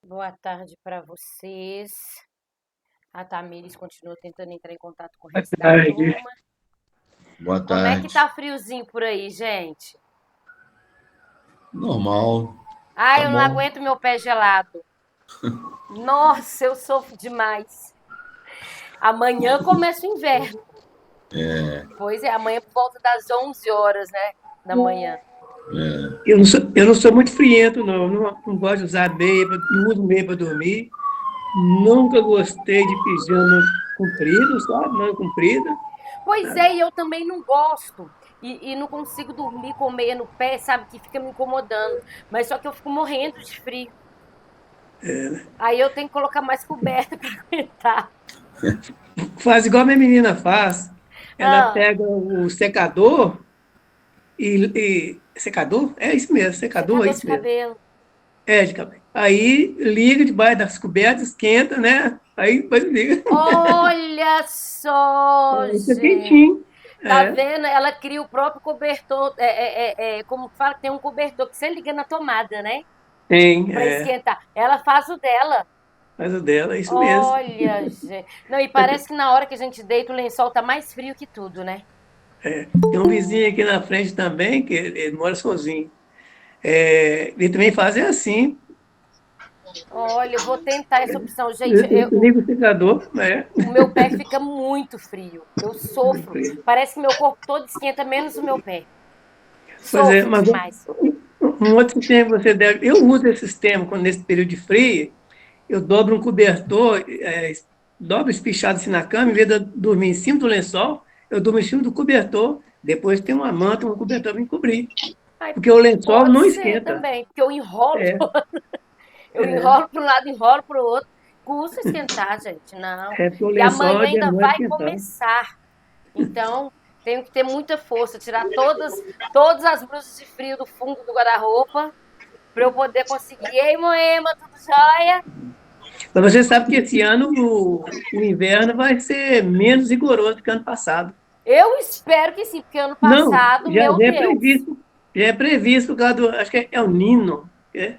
Boa tarde para vocês. A Tamires continua tentando entrar em contato com o resto da Tarde. turma. Boa Como é que tarde. tá friozinho por aí, gente? Normal, Ai, tá eu não bom. aguento meu pé gelado. Nossa, eu sofro demais. Amanhã começa o inverno. Pois é, amanhã por volta das 11 horas, né, da manhã. Eu não sou muito friento, não. Não gosto de usar meia, não uso meia para dormir. Nunca gostei de pijama comprido, sabe? Manga comprida. Pois é, e eu também não gosto. E não consigo dormir com meia no pé, sabe? Que fica me incomodando. Mas só que eu fico morrendo de frio. Aí eu tenho que colocar mais coberta para aguentar. Faz igual a minha menina faz. Ela Ah, pega o secador secador? É isso mesmo, secador, é secador de isso mesmo. cabelo. É, de cabelo. Aí liga debaixo das cobertas, esquenta, né? Aí depois liga. Olha só, Aí fica gente. quentinho. Tá É, vendo? Ela cria o próprio cobertor. Como fala, tem um cobertor que você liga na tomada, né? tem, Pra esquentar. Ela faz o dela. faz o dela, é isso mesmo. Olha, gente. Não, e parece que na hora que a gente deita, o lençol tá mais frio que tudo, né? Tem um vizinho aqui na frente também, que ele mora sozinho. Ele também faz assim, Olha, eu vou tentar essa opção. Gente, liga o secador, né? o meu pé fica muito frio. Eu sofro. Parece que meu corpo todo esquenta, menos o meu pé. Pois é, Sofro mas demais. um outro sistema que você deve. Eu uso esse sistema quando nesse período de frio, eu dobro um cobertor, dobro espichado assim na cama, em vez de eu dormir em cima do lençol, eu durmo em cima do cobertor, depois tem uma manta, um cobertor para me cobrir. Ai, Porque o lençol pode não ser esquenta. também, porque eu enrolo. É, Eu enrolo para um lado, enrolo para o outro. Custa esquentar, gente. Não. porque o E lençol amanhã ainda demora a vai esquentar. começar. Então, tenho que ter muita força, tirar todas as blusas de frio do fundo do guarda-roupa para eu poder conseguir. Ei, Moema, tudo jóia? Mas você sabe que esse ano o inverno vai ser menos rigoroso do que ano passado. Eu espero que sim, porque ano Não, passado, já, meu já é Deus. previsto. Já é previsto por causa do. Acho que é o Nino.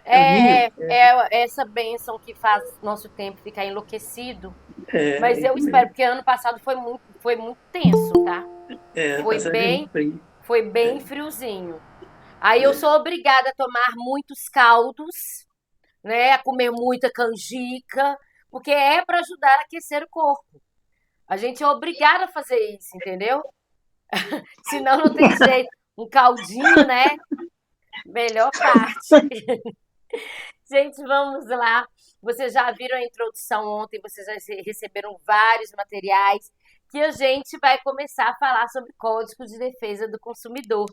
É o Ninho. É essa bênção que faz nosso tempo ficar enlouquecido. É Mas eu isso espero, mesmo. porque ano passado foi muito tenso, tá? Ano Foi passado é muito bem, frio. foi bem friozinho. Aí eu sou obrigada a tomar muitos caldos, né? A comer muita canjica, porque é para ajudar a aquecer o corpo. A gente é obrigada a fazer isso, entendeu? Senão não tem jeito. Um caldinho, né? Melhor parte. Gente, vamos lá. Vocês já viram a introdução ontem, vocês já receberam vários materiais que a gente vai começar a falar sobre Código de Defesa do Consumidor,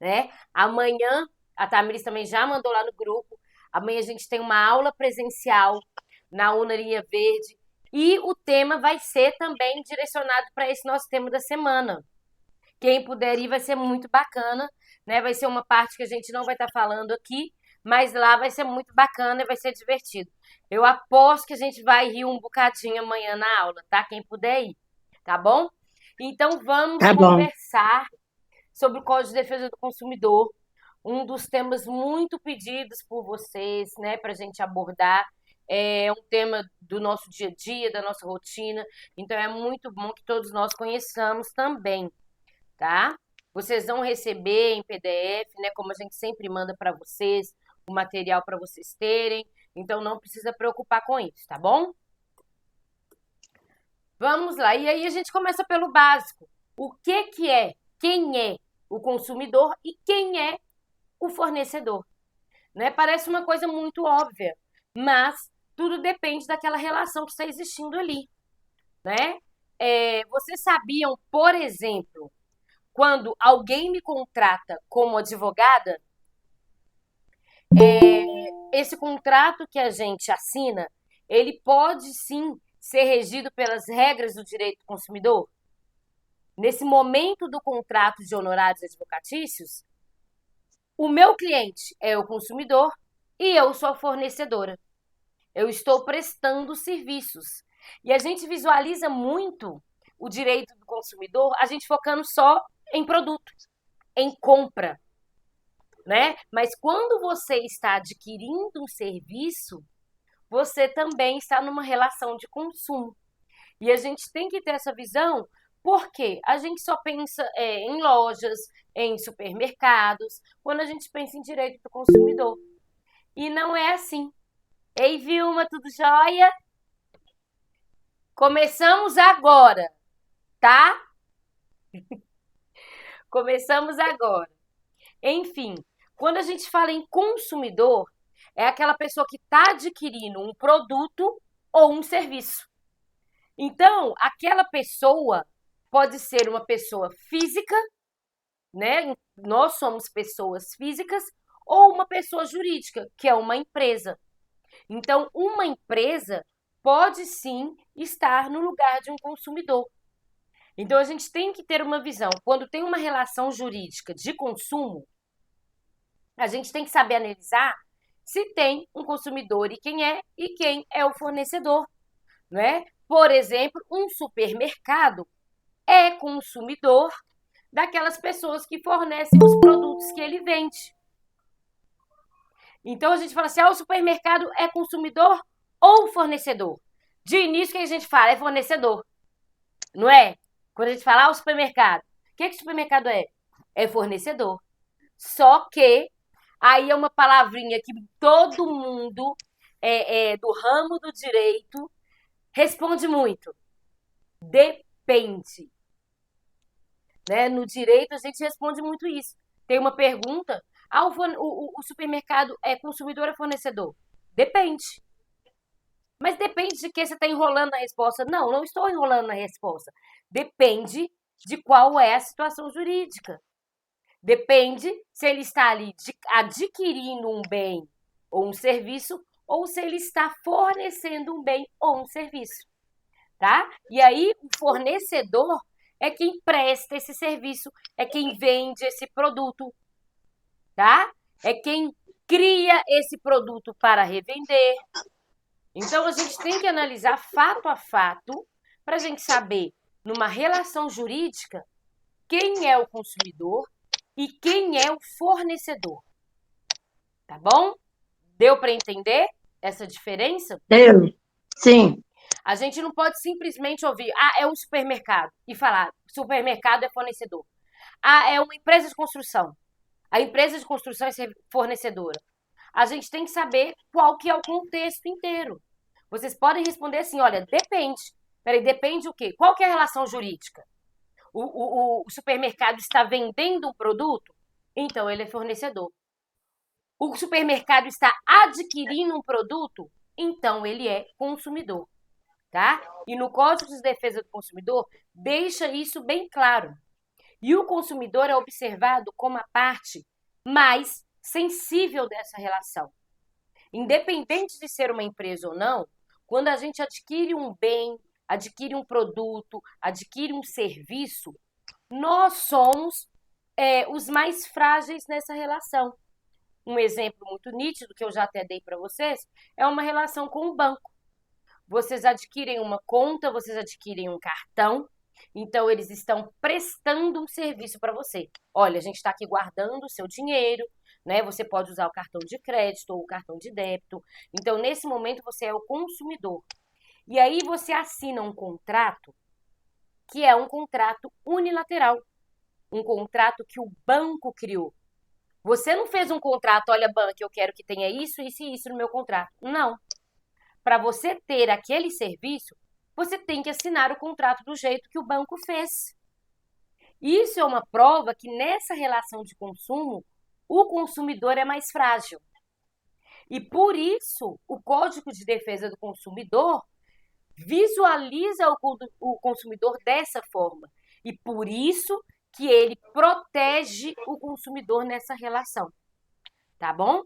né? Amanhã, a Tamiris também já mandou lá no grupo. Amanhã a gente tem uma aula presencial na Unarinha Verde e o tema vai ser também direcionado para esse nosso tema da semana. Quem puder ir vai ser muito bacana, né? Vai ser uma parte que a gente não vai estar falando aqui, mas lá vai ser muito bacana e vai ser divertido. Eu aposto que a gente vai rir um bocadinho amanhã na aula, tá? Quem puder ir, tá bom? Então vamos Tá bom. conversar sobre o Código de Defesa do Consumidor, um dos temas muito pedidos por vocês, né, para a gente abordar. É um tema do nosso dia a dia, da nossa rotina, então é muito bom que todos nós conheçamos também, tá? Vocês vão receber em PDF, né, como a gente sempre manda para vocês, o material para vocês terem, então não precisa preocupar com isso, tá bom? Vamos lá. E aí a gente começa pelo básico. O que é? Quem é o consumidor e quem é o fornecedor, né? Parece uma coisa muito óbvia, mas tudo depende daquela relação que está existindo ali, né? Vocês sabiam, por exemplo, quando alguém me contrata como advogada, esse contrato que a gente assina, ele pode sim ser regido pelas regras do direito do consumidor? Nesse momento do contrato de honorários advocatícios, o meu cliente é o consumidor e eu sou a fornecedora. Eu estou prestando serviços. E a gente visualiza muito o direito do consumidor, a gente focando só em produto, em compra, né? Mas quando você está adquirindo um serviço, você também está numa relação de consumo. E a gente tem que ter essa visão, porque a gente só pensa em lojas, em supermercados, quando a gente pensa em direito do consumidor. E não é assim. Ei, Vilma, tudo jóia? Começamos agora, tá? Começamos agora. Enfim, quando a gente fala em consumidor, é aquela pessoa que está adquirindo um produto ou um serviço. Então, aquela pessoa pode ser uma pessoa física, né? Nós somos pessoas físicas, ou uma pessoa jurídica, que é uma empresa. Então, uma empresa pode sim estar no lugar de um consumidor. Então, a gente tem que ter uma visão. Quando tem uma relação jurídica de consumo, a gente tem que saber analisar se tem um consumidor e quem é o fornecedor, né? Por exemplo, um supermercado é consumidor daquelas pessoas que fornecem os produtos que ele vende. Então a gente fala assim, o supermercado é consumidor ou fornecedor? De início que a gente fala é fornecedor, não é? Quando a gente fala o supermercado, o que o supermercado é? É fornecedor. Só que aí é uma palavrinha que todo mundo do ramo do direito responde muito. Depende. Né? No direito a gente responde muito isso. Tem uma pergunta, o supermercado é consumidor ou fornecedor? Depende. Mas depende de que você está enrolando na resposta. Não, não estou enrolando na resposta. Depende de qual é a situação jurídica. Depende se ele está ali adquirindo um bem ou um serviço ou se ele está fornecendo um bem ou um serviço, tá? E aí o fornecedor é quem presta esse serviço, é quem vende esse produto, tá? É quem cria esse produto para revender. Então a gente tem que analisar fato a fato para a gente saber, numa relação jurídica, quem é o consumidor e quem é o fornecedor. Tá bom? Deu para entender essa diferença? Deu. Sim. A gente não pode simplesmente ouvir, é um supermercado, e falar, supermercado é fornecedor. É uma empresa de construção. A empresa de construção é fornecedora. A gente tem que saber qual que é o contexto inteiro. Vocês podem responder assim, olha, depende. Peraí, depende o quê? Qual que é a relação jurídica? O supermercado está vendendo um produto? Então ele é fornecedor. O supermercado está adquirindo um produto? Então ele é consumidor. Tá? E no Código de Defesa do Consumidor deixa isso bem claro. E o consumidor é observado como a parte mais sensível dessa relação. Independente de ser uma empresa ou não, quando a gente adquire um bem, adquire um produto, adquire um serviço, nós somos os mais frágeis nessa relação. Um exemplo muito nítido, que eu já até dei para vocês, é uma relação com o banco. Vocês adquirem uma conta, vocês adquirem um cartão, então eles estão prestando um serviço para você. Olha, a gente está aqui guardando o seu dinheiro, né? Você pode usar o cartão de crédito ou o cartão de débito. Então, nesse momento, você é o consumidor. E aí você assina um contrato, que é um contrato unilateral. Um contrato que o banco criou. Você não fez um contrato, olha, banco, eu quero que tenha isso, isso e isso no meu contrato. Não. Para você ter aquele serviço, você tem que assinar o contrato do jeito que o banco fez. Isso é uma prova que nessa relação de consumo, o consumidor é mais frágil. E por isso, o Código de Defesa do Consumidor visualiza o consumidor dessa forma. E por isso que ele protege o consumidor nessa relação. Tá bom?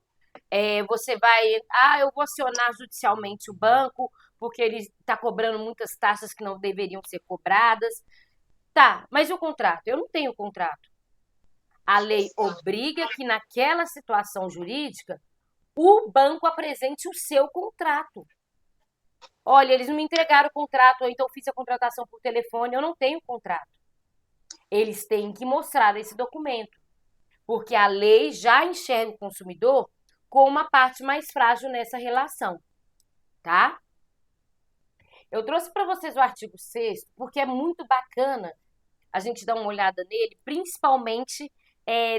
Você vai, eu vou acionar judicialmente o banco porque ele está cobrando muitas taxas que não deveriam ser cobradas. Tá, mas e o contrato? Eu não tenho contrato. A lei obriga que naquela situação jurídica o banco apresente o seu contrato. Olha, eles não me entregaram o contrato, ou então fiz a contratação por telefone, eu não tenho contrato. Eles têm que mostrar esse documento, porque a lei já enxerga o consumidor como uma parte mais frágil nessa relação. tá? Eu trouxe para vocês o artigo 6º porque é muito bacana a gente dar uma olhada nele, principalmente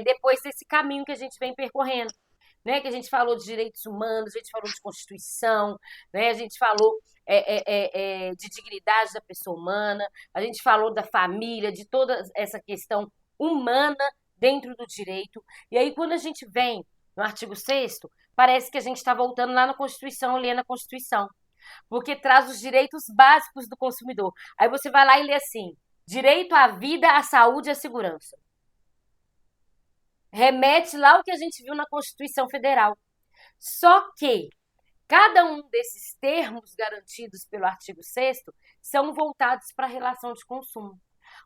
depois desse caminho que a gente vem percorrendo. Né, que a gente falou de direitos humanos, a gente falou de Constituição, né, a gente falou de dignidade da pessoa humana, a gente falou da família, de toda essa questão humana dentro do direito. E aí, quando a gente vem no artigo 6º, parece que a gente está voltando lá na Constituição, lendo a Constituição, porque traz os direitos básicos do consumidor. Aí você vai lá e lê assim: direito à vida, à saúde e à segurança. Remete lá ao que a gente viu na Constituição Federal. Só que cada um desses termos garantidos pelo artigo 6º são voltados para a relação de consumo.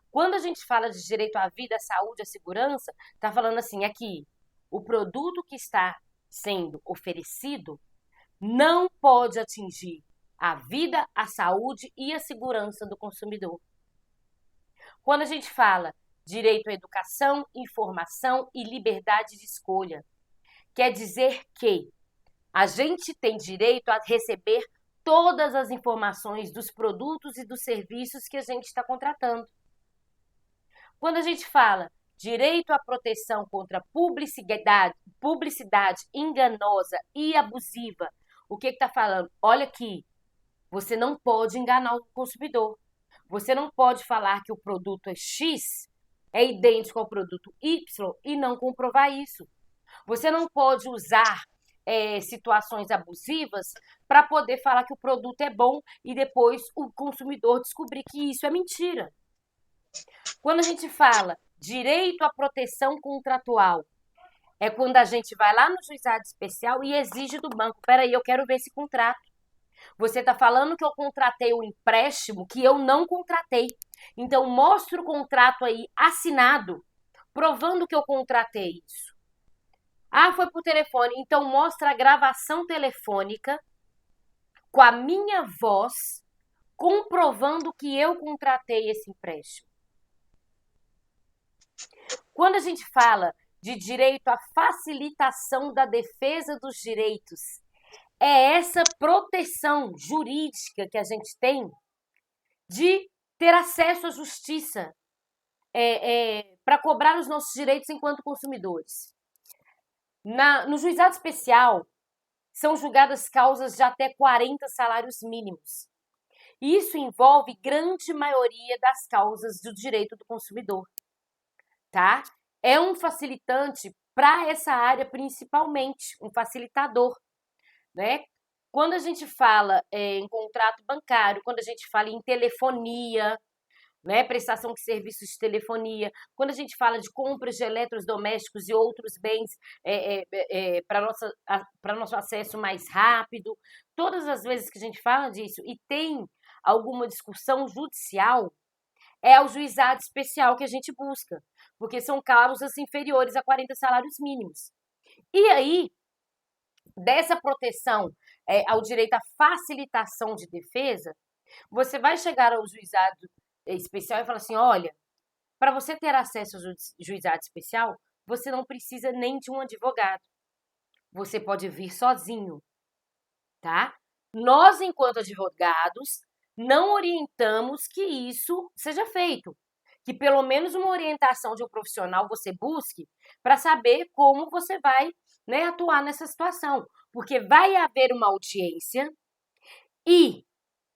Quando a gente fala de direito à vida, à saúde, à segurança, está falando assim, aqui, o produto que está sendo oferecido não pode atingir a vida, a saúde e a segurança do consumidor. Quando a gente fala direito à educação, informação e liberdade de escolha, quer dizer que a gente tem direito a receber todas as informações dos produtos e dos serviços que a gente está contratando. Quando a gente fala direito à proteção contra publicidade enganosa e abusiva, o que está falando? Olha aqui, você não pode enganar o consumidor. Você não pode falar que o produto é X, é idêntico ao produto Y e não comprovar isso. Você não pode usar situações abusivas para poder falar que o produto é bom e depois o consumidor descobrir que isso é mentira. Quando a gente fala direito à proteção contratual, é quando a gente vai lá no juizado especial e exige do banco: peraí, eu quero ver esse contrato. Você está falando que eu contratei um empréstimo que eu não contratei. Então, mostra o contrato aí assinado, provando que eu contratei isso. Ah, foi por telefone. Então, mostra a gravação telefônica com a minha voz, comprovando que eu contratei esse empréstimo. Quando a gente fala de direito à facilitação da defesa dos direitos, é essa proteção jurídica que a gente tem de ter acesso à justiça para cobrar os nossos direitos enquanto consumidores. No juizado especial, são julgadas causas de até 40 salários mínimos. Isso envolve grande maioria das causas do direito do consumidor, tá? É um facilitante para essa área principalmente, um facilitador, né? Quando a gente fala em contrato bancário, quando a gente fala em telefonia, né, prestação de serviços de telefonia, quando a gente fala de compras de eletrodomésticos e outros bens para nosso acesso mais rápido, todas as vezes que a gente fala disso e tem alguma discussão judicial, é o juizado especial que a gente busca, porque são causas inferiores a 40 salários mínimos. E aí, dessa proteção ao direito à facilitação de defesa, você vai chegar ao juizado especial e falar assim: olha, para você ter acesso ao juizado especial, você não precisa nem de um advogado. Você pode vir sozinho, tá? Nós, enquanto advogados, não orientamos que isso seja feito. Que pelo menos uma orientação de um profissional você busque para saber como você vai, né, atuar nessa situação. Porque vai haver uma audiência e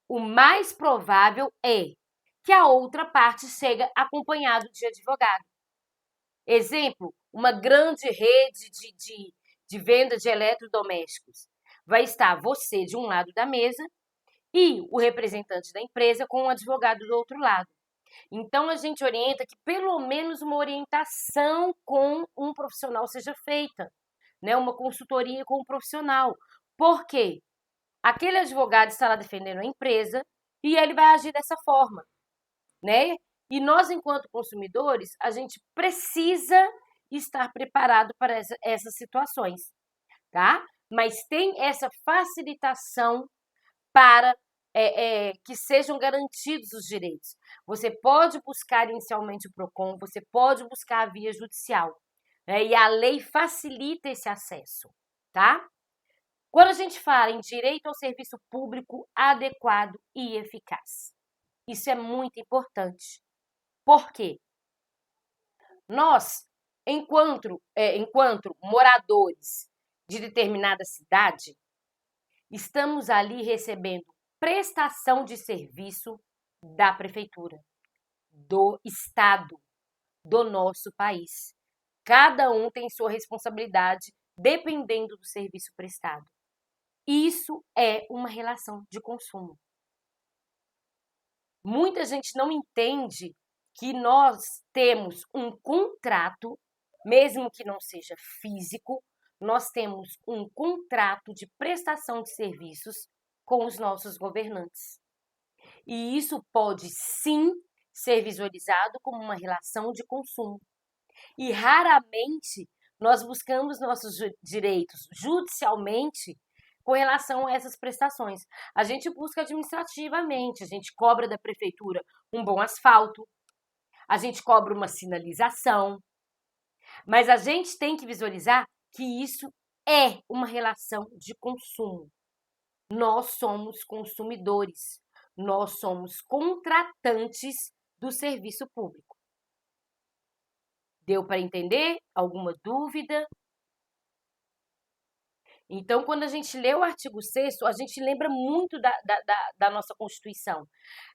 o mais provável é que a outra parte chega acompanhado de advogado. Exemplo, uma grande rede de venda de eletrodomésticos. Vai estar você de um lado da mesa e o representante da empresa com o advogado do outro lado. Então, a gente orienta que pelo menos uma orientação com um profissional seja feita, né? Uma consultoria com um profissional. Por quê? Aquele advogado está lá defendendo a empresa e ele vai agir dessa forma, né? E nós, enquanto consumidores, a gente precisa estar preparado para essas situações, tá? Mas tem essa facilitação para que sejam garantidos os direitos. Você pode buscar inicialmente o PROCON, você pode buscar a via judicial, né? E a lei facilita esse acesso, tá? Quando a gente fala em direito ao serviço público adequado e eficaz, isso é muito importante. Por quê? Nós, enquanto moradores de determinada cidade, estamos ali recebendo prestação de serviço da prefeitura, do estado, do nosso país. Cada um tem sua responsabilidade dependendo do serviço prestado. Isso é uma relação de consumo. Muita gente não entende que nós temos um contrato, mesmo que não seja físico, nós temos um contrato de prestação de serviços com os nossos governantes. E isso pode, sim, ser visualizado como uma relação de consumo. E raramente nós buscamos nossos direitos judicialmente com relação a essas prestações. A gente busca administrativamente, a gente cobra da prefeitura um bom asfalto, a gente cobra uma sinalização, mas a gente tem que visualizar que isso é uma relação de consumo. Nós somos consumidores, nós somos contratantes do serviço público. Deu para entender? Alguma dúvida? Então, quando a gente lê o artigo 6º, a gente lembra muito da nossa Constituição.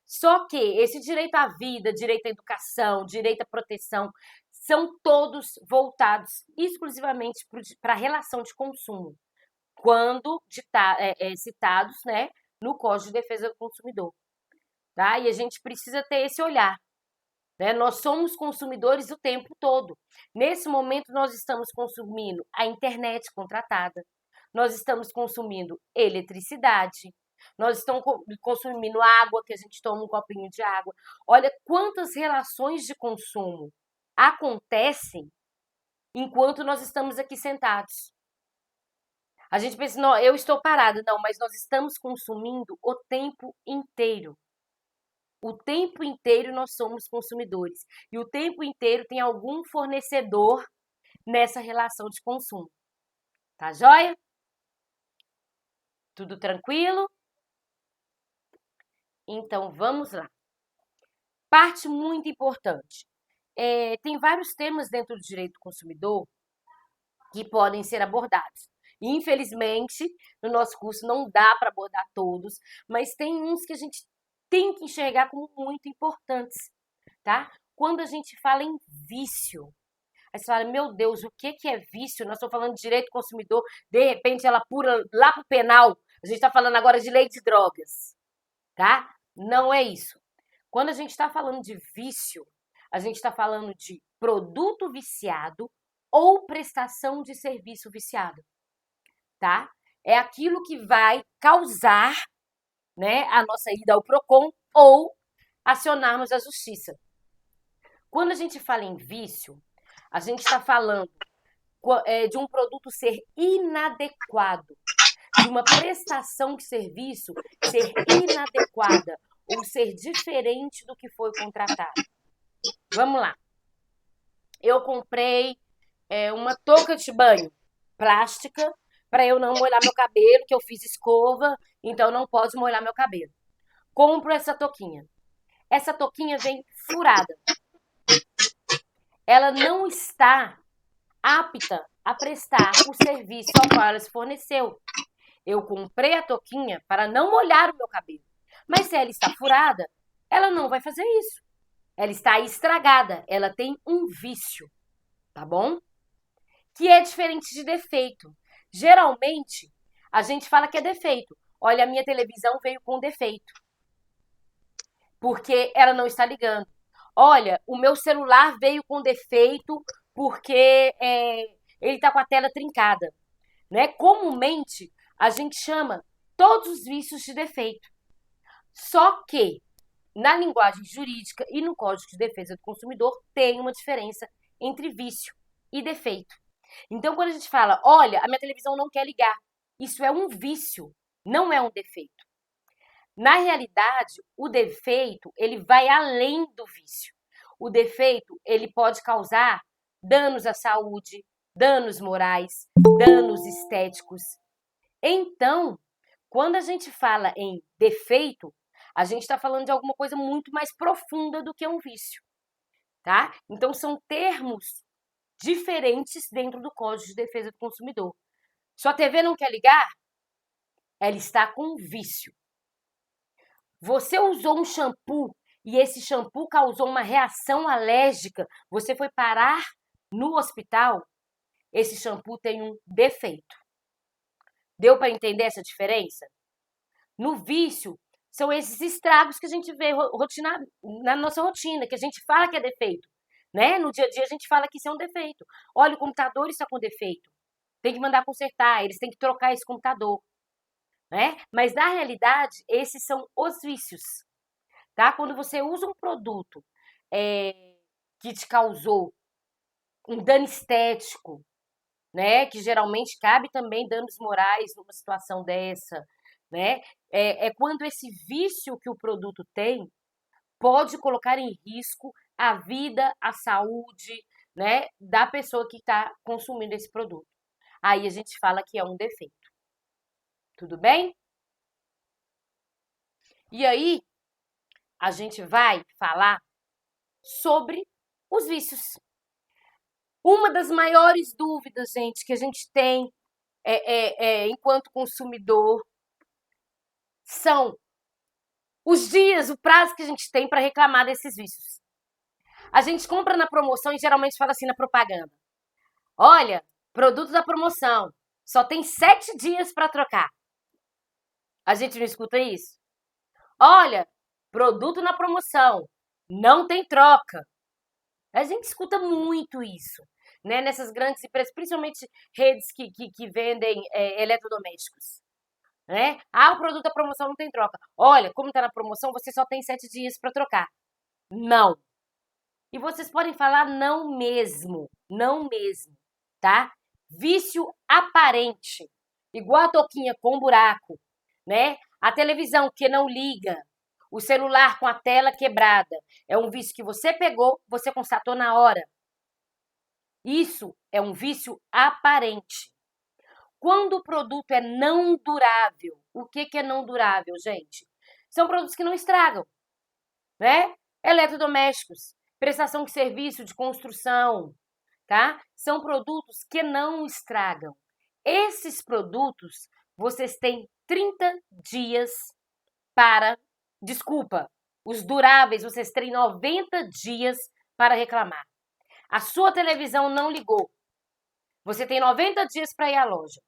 Só que esse direito à vida, direito à educação, direito à proteção, são todos voltados exclusivamente para a relação de consumo, quando citados, né, no Código de Defesa do Consumidor. Tá? E a gente precisa ter esse olhar. Né? Nós somos consumidores o tempo todo. Nesse momento, nós estamos consumindo a internet contratada, nós estamos consumindo eletricidade, nós estamos consumindo água, que a gente toma um copinho de água. Olha quantas relações de consumo acontecem enquanto nós estamos aqui sentados. A gente pensa, não, eu estou parada. Não, mas nós estamos consumindo o tempo inteiro. O tempo inteiro nós somos consumidores. E o tempo inteiro tem algum fornecedor nessa relação de consumo. Tá joia? Tudo tranquilo? Então, vamos lá. Parte muito importante. Tem vários temas dentro do direito do consumidor que podem ser abordados. Infelizmente, no nosso curso não dá para abordar todos, mas tem uns que a gente tem que enxergar como muito importantes, tá? Quando a gente fala em vício, aí você fala, meu Deus, o que é vício? Nós estamos falando de direito do consumidor, de repente ela pula lá para o penal, a gente está falando agora de lei de drogas, tá? Não é isso. Quando a gente está falando de vício, a gente está falando de produto viciado ou prestação de serviço viciado, tá? É aquilo que vai causar, né, a nossa ida ao PROCON ou acionarmos a justiça. Quando a gente fala em vício, a gente está falando de um produto ser inadequado, de uma prestação de serviço ser inadequada ou ser diferente do que foi contratado. Vamos lá. Eu comprei uma touca de banho plástica para eu não molhar meu cabelo, que eu fiz escova, então não pode molhar meu cabelo. Compro essa touquinha. Essa touquinha vem furada. Ela não está apta a prestar o serviço ao qual ela se forneceu. Eu comprei a touquinha para não molhar o meu cabelo. Mas se ela está furada, ela não vai fazer isso. Ela está estragada, ela tem um vício, tá bom? Que é diferente de defeito. Geralmente, a gente fala que é defeito. Olha, a minha televisão veio com defeito, porque ela não está ligando. Olha, o meu celular veio com defeito porque ele está com a tela trincada. Né? Comumente, a gente chama todos os vícios de defeito. Só que, na linguagem jurídica e no Código de Defesa do Consumidor, tem uma diferença entre vício e defeito. Então, quando a gente fala, olha, a minha televisão não quer ligar, isso é um vício, não é um defeito. Na realidade, o defeito, ele vai além do vício. O defeito, ele pode causar danos à saúde, danos morais, danos estéticos. Então, quando a gente fala em defeito, a gente está falando de alguma coisa muito mais profunda do que um vício, tá? Então, são termos diferentes dentro do Código de Defesa do Consumidor. Sua TV não quer ligar? Ela está com vício. Você usou um shampoo e esse shampoo causou uma reação alérgica, você foi parar no hospital, esse shampoo tem um defeito. Deu para entender essa diferença? No vício, são esses estragos que a gente vê na nossa rotina, que a gente fala que é defeito. Né? No dia a dia a gente fala que isso é um defeito. Olha, o computador está com defeito. Tem que mandar consertar, eles têm que trocar esse computador. Né? Mas na realidade, esses são os vícios. Tá? Quando você usa um produto que te causou um dano estético, né? Que geralmente cabe também danos morais numa situação dessa, né? É quando esse vício que o produto tem pode colocar em risco a vida, a saúde, né, da pessoa que está consumindo esse produto. Aí a gente fala que é um defeito. Tudo bem? E aí a gente vai falar sobre os vícios. Uma das maiores dúvidas, gente, que a gente tem enquanto consumidor são os dias, o prazo que a gente tem para reclamar desses vícios. A gente compra na promoção e geralmente fala assim na propaganda: olha, produto da promoção, só tem 7 dias para trocar. A gente não escuta isso? Olha, produto na promoção, não tem troca. A gente escuta muito isso, né? Nessas grandes empresas, principalmente redes que vendem eletrodomésticos. Né? Ah, o produto da promoção não tem troca. Olha, como está na promoção, você só tem 7 dias para trocar. Não. E vocês podem falar não mesmo, tá? Vício aparente, igual a touquinha com buraco, né? A televisão que não liga, o celular com a tela quebrada, é um vício que você pegou, você constatou na hora. Isso é um vício aparente. Quando o produto é não durável, o que é não durável, gente? São produtos que não estragam, né? Eletrodomésticos, prestação de serviço de construção, tá? São produtos que não estragam. Esses produtos, vocês têm 30 dias para... Desculpa, os duráveis, vocês têm 90 dias para reclamar. A sua televisão não ligou. Você tem 90 dias para ir à loja.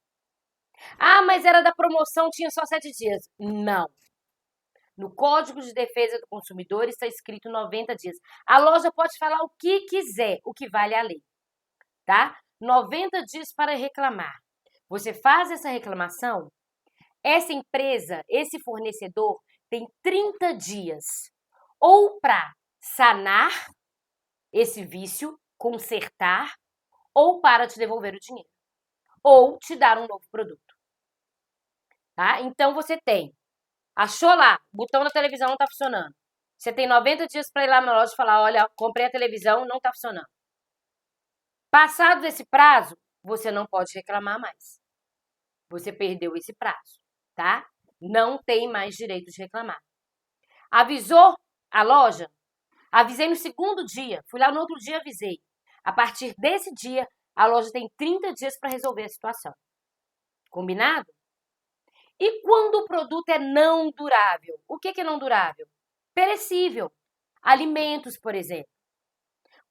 Ah, mas era da promoção, tinha só 7 dias. Não. No Código de Defesa do Consumidor está escrito 90 dias. A loja pode falar o que quiser, o que vale a lei. Tá? 90 dias para reclamar. Você faz essa reclamação, essa empresa, esse fornecedor tem 30 dias ou para sanar esse vício, consertar, ou para te devolver o dinheiro, ou te dar um novo produto. Tá? Então você tem, achou lá, o botão da televisão não está funcionando. Você tem 90 dias para ir lá na loja e falar: olha, comprei a televisão, não está funcionando. Passado esse prazo, você não pode reclamar mais. Você perdeu esse prazo, tá? Não tem mais direito de reclamar. Avisou a loja? Avisei no segundo dia, fui lá no outro dia, avisei. A partir desse dia, a loja tem 30 dias para resolver a situação. Combinado? E quando o produto é não durável? O que é não durável? Perecível. Alimentos, por exemplo.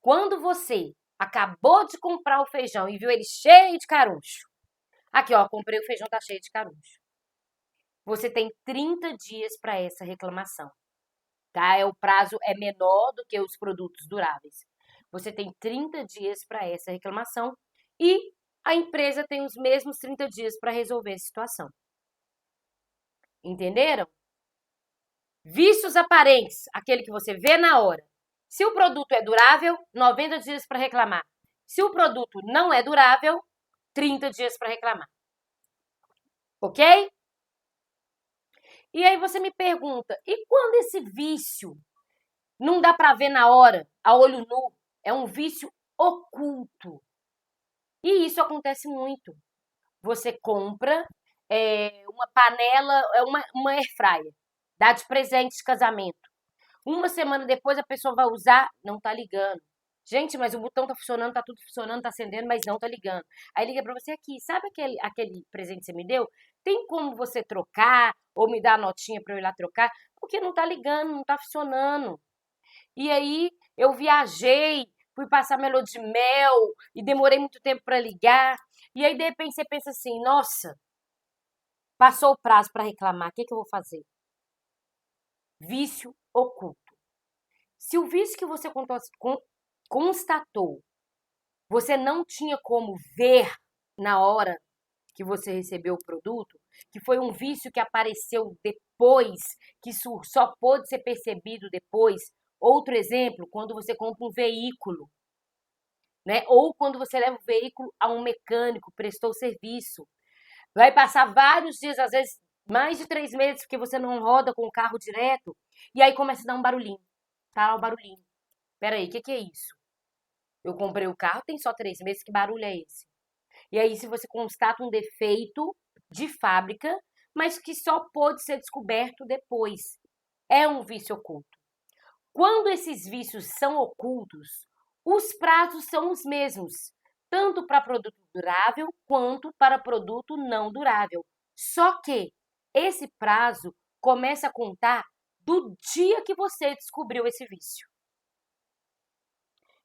Quando você acabou de comprar o feijão e viu ele cheio de caruncho. Aqui, ó, comprei o feijão, tá cheio de caruncho. Você tem 30 dias para essa reclamação. Tá? O prazo é menor do que os produtos duráveis. Você tem 30 dias para essa reclamação e a empresa tem os mesmos 30 dias para resolver a situação. Entenderam? Vícios aparentes, aquele que você vê na hora. Se o produto é durável, 90 dias para reclamar. Se o produto não é durável, 30 dias para reclamar. Ok? E aí você me pergunta, e quando esse vício não dá para ver na hora, a olho nu, é um vício oculto? E isso acontece muito. Você compra uma panela, uma air fryer, dá de presente de casamento. Uma semana depois a pessoa vai usar, não tá ligando. Gente, mas o botão tá funcionando, tá tudo funcionando, tá acendendo, mas não tá ligando. Aí liga pra você aqui, sabe aquele presente que você me deu? Tem como você trocar ou me dar a notinha pra eu ir lá trocar? Porque não tá ligando, não tá funcionando. E aí eu viajei, fui passar minha lua de mel e demorei muito tempo pra ligar. E aí de repente você pensa assim, nossa, passou o prazo pra reclamar, o que que eu vou fazer? Vício oculto. Se o vício que você constatou, você não tinha como ver na hora que você recebeu o produto, que foi um vício que apareceu depois, que isso só pôde ser percebido depois. Outro exemplo, quando você compra um veículo, né? Ou quando você leva o veículo a um mecânico, prestou serviço. Vai passar vários dias, às vezes mais de 3 meses, porque você não roda com o carro direto, e aí começa a dar um barulhinho. Tá lá o barulhinho. Peraí, o que é isso? Eu comprei o carro, tem só 3 meses, que barulho é esse? E aí, se você constata um defeito de fábrica, mas que só pôde ser descoberto depois, é um vício oculto. Quando esses vícios são ocultos, os prazos são os mesmos, tanto para produto durável quanto para produto não durável. Só que esse prazo começa a contar do dia que você descobriu esse vício.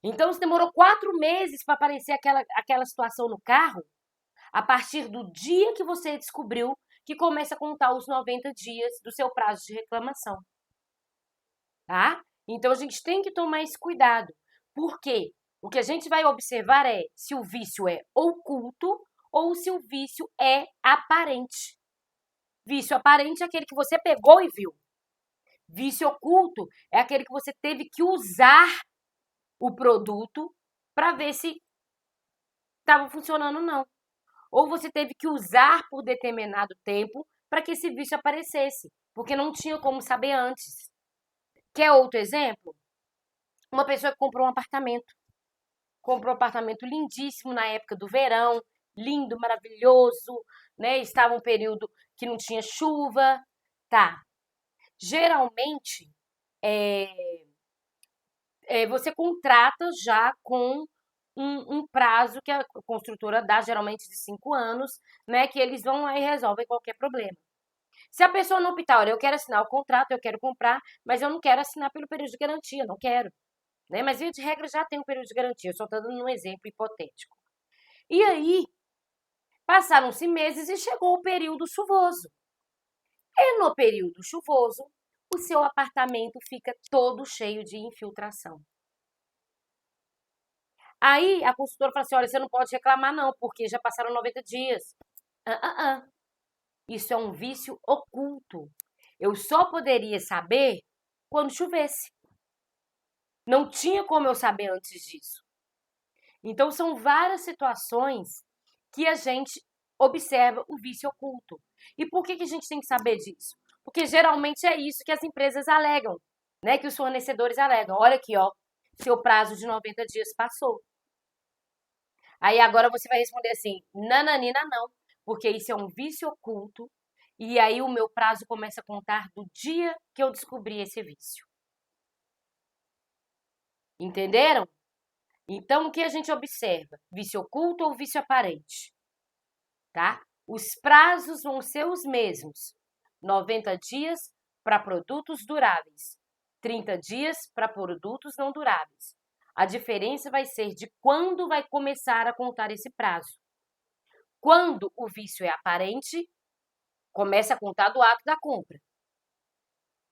Então, se demorou 4 meses para aparecer aquela situação no carro, a partir do dia que você descobriu que começa a contar os 90 dias do seu prazo de reclamação. Tá? Então, a gente tem que tomar esse cuidado. Por quê? O que a gente vai observar é se o vício é oculto ou se o vício é aparente. Vício aparente é aquele que você pegou e viu. Vício oculto é aquele que você teve que usar o produto para ver se estava funcionando ou não. Ou você teve que usar por determinado tempo para que esse vício aparecesse, porque não tinha como saber antes. Quer outro exemplo? Uma pessoa que comprou um apartamento lindíssimo na época do verão, lindo, maravilhoso, né? Estava um período que não tinha chuva, tá? Geralmente, você contrata já com um prazo que a construtora dá, geralmente de 5 anos, né? Que eles vão lá e resolvem qualquer problema. Se a pessoa não optar, olha, eu quero assinar o contrato, eu quero comprar, mas eu não quero assinar pelo período de garantia, não quero. Né? Mas, via de regra, já tem um período de garantia, eu só estou dando um exemplo hipotético. E aí, passaram-se meses e chegou o período chuvoso. E no período chuvoso, o seu apartamento fica todo cheio de infiltração. Aí a consultora fala assim: olha, você não pode reclamar, não, porque já passaram 90 dias. Isso é um vício oculto. Eu só poderia saber quando chovesse. Não tinha como eu saber antes disso. Então, são várias situações que a gente observa o vício oculto. E por que a gente tem que saber disso? Porque geralmente é isso que as empresas alegam, né? Que os fornecedores alegam. Olha aqui, ó, seu prazo de 90 dias passou. Aí agora você vai responder assim, nananina não, porque isso é um vício oculto e aí o meu prazo começa a contar do dia que eu descobri esse vício. Entenderam? Então, o que a gente observa? Vício oculto ou vício aparente? Tá? Os prazos vão ser os mesmos. 90 dias para produtos duráveis, 30 dias para produtos não duráveis. A diferença vai ser de quando vai começar a contar esse prazo. Quando o vício é aparente, começa a contar do ato da compra.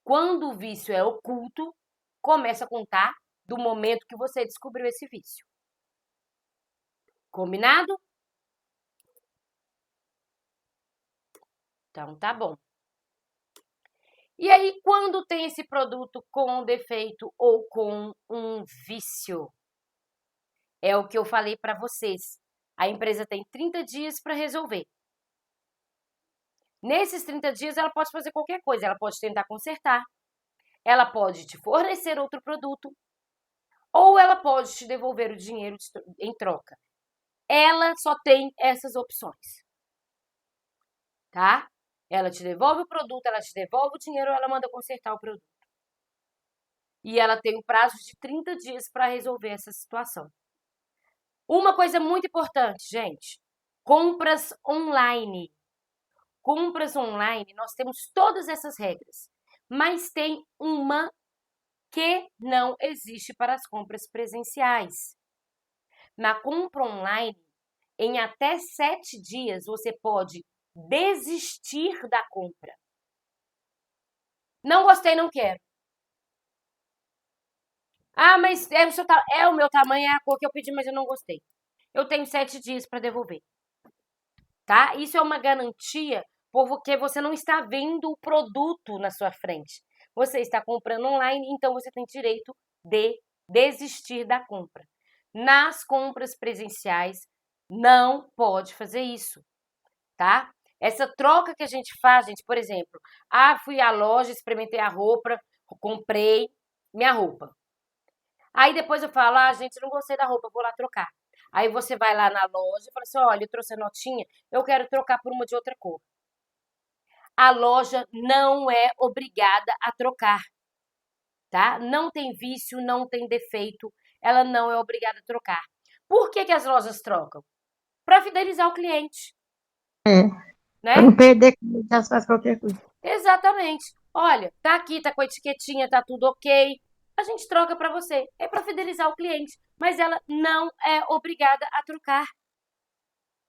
Quando o vício é oculto, começa a contar do momento que você descobriu esse vício. Combinado? Então tá bom. E aí, quando tem esse produto com defeito ou com um vício? É o que eu falei para vocês. A empresa tem 30 dias para resolver. Nesses 30 dias, ela pode fazer qualquer coisa. Ela pode tentar consertar. Ela pode te fornecer outro produto. Ou ela pode te devolver o dinheiro em troca. Ela só tem essas opções. tá? Ela te devolve o produto, ela te devolve o dinheiro, ela manda consertar o produto. E ela tem um prazo de 30 dias para resolver essa situação. Uma coisa muito importante, gente: compras online. Compras online, nós temos todas essas regras, mas tem uma que não existe para as compras presenciais. Na compra online, em até 7 dias, você pode desistir da compra. Não gostei, não quero. Ah, mas é o meu tamanho, é a cor que eu pedi, mas eu não gostei. Eu tenho 7 dias para devolver. Tá? Isso é uma garantia porque você não está vendo o produto na sua frente. Você está comprando online, então você tem direito de desistir da compra. Nas compras presenciais, não pode fazer isso, tá? Essa troca que a gente faz, gente, por exemplo, fui à loja, experimentei a roupa, comprei minha roupa. Aí depois eu falo, gente, não gostei da roupa, vou lá trocar. Aí você vai lá na loja e fala assim, olha, eu trouxe a notinha, eu quero trocar por uma de outra cor. A loja não é obrigada a trocar, tá? Não tem vício, não tem defeito, ela não é obrigada a trocar. Por que que as lojas trocam? Para fidelizar o cliente, Para né? não perder, já faz qualquer coisa. Exatamente. Olha, tá aqui, tá com a etiquetinha, tá tudo ok. A gente troca para você. É para fidelizar o cliente, mas ela não é obrigada a trocar,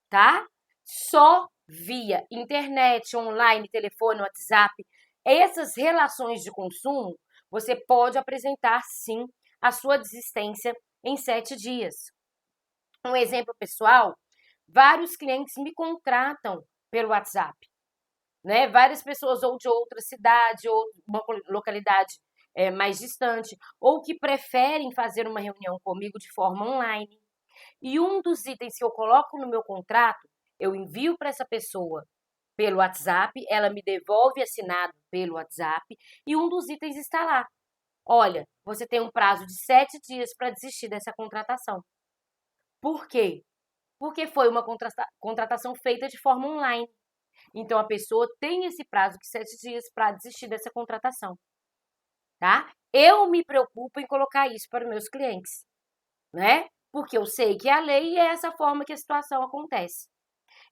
tá? Só via internet, online, telefone, WhatsApp, essas relações de consumo, você pode apresentar sim a sua desistência em 7 dias. Um exemplo pessoal, vários clientes me contratam pelo WhatsApp, né? Várias pessoas ou de outra cidade ou uma localidade mais distante, ou que preferem fazer uma reunião comigo de forma online. E um dos itens que eu coloco no meu contrato, eu envio para essa pessoa pelo WhatsApp, ela me devolve assinado pelo WhatsApp, e um dos itens está lá. Olha, você tem um prazo de 7 dias para desistir dessa contratação. Por quê? Porque foi uma contratação feita de forma online. Então a pessoa tem esse prazo de 7 dias para desistir dessa contratação, tá? Eu me preocupo em colocar isso para os meus clientes, né? Porque eu sei que é a lei e é essa forma que a situação acontece.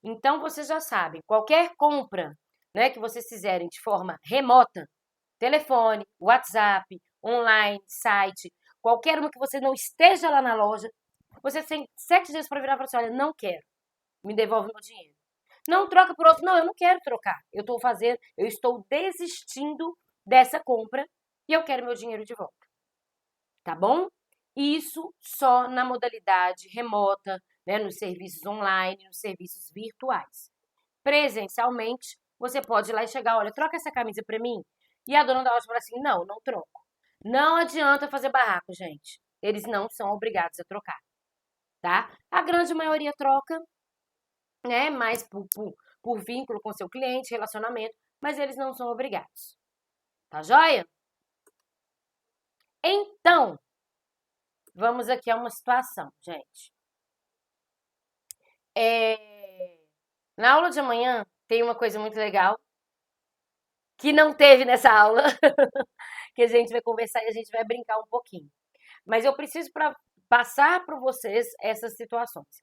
Então vocês já sabem, qualquer compra, né, que vocês fizerem de forma remota, telefone, WhatsApp, online, site, qualquer uma que você não esteja lá na loja, você tem 7 dias para virar e falar assim, olha, não quero, me devolve meu dinheiro. Não troca por outro, não, eu não quero trocar. Eu estou desistindo dessa compra e eu quero meu dinheiro de volta. Tá bom? Isso só na modalidade remota, né, nos serviços online, nos serviços virtuais. Presencialmente, você pode ir lá e chegar, olha, troca essa camisa para mim. E a dona da loja fala assim, não, não troco. Não adianta fazer barraco, gente. Eles não são obrigados a trocar, tá? A grande maioria troca, né, mais por vínculo com seu cliente, relacionamento, mas eles não são obrigados. Tá joia? Então, vamos aqui a uma situação, gente. Na aula de amanhã tem uma coisa muito legal que não teve nessa aula, que a gente vai conversar e a gente vai brincar um pouquinho. Mas eu preciso passar para vocês essas situações.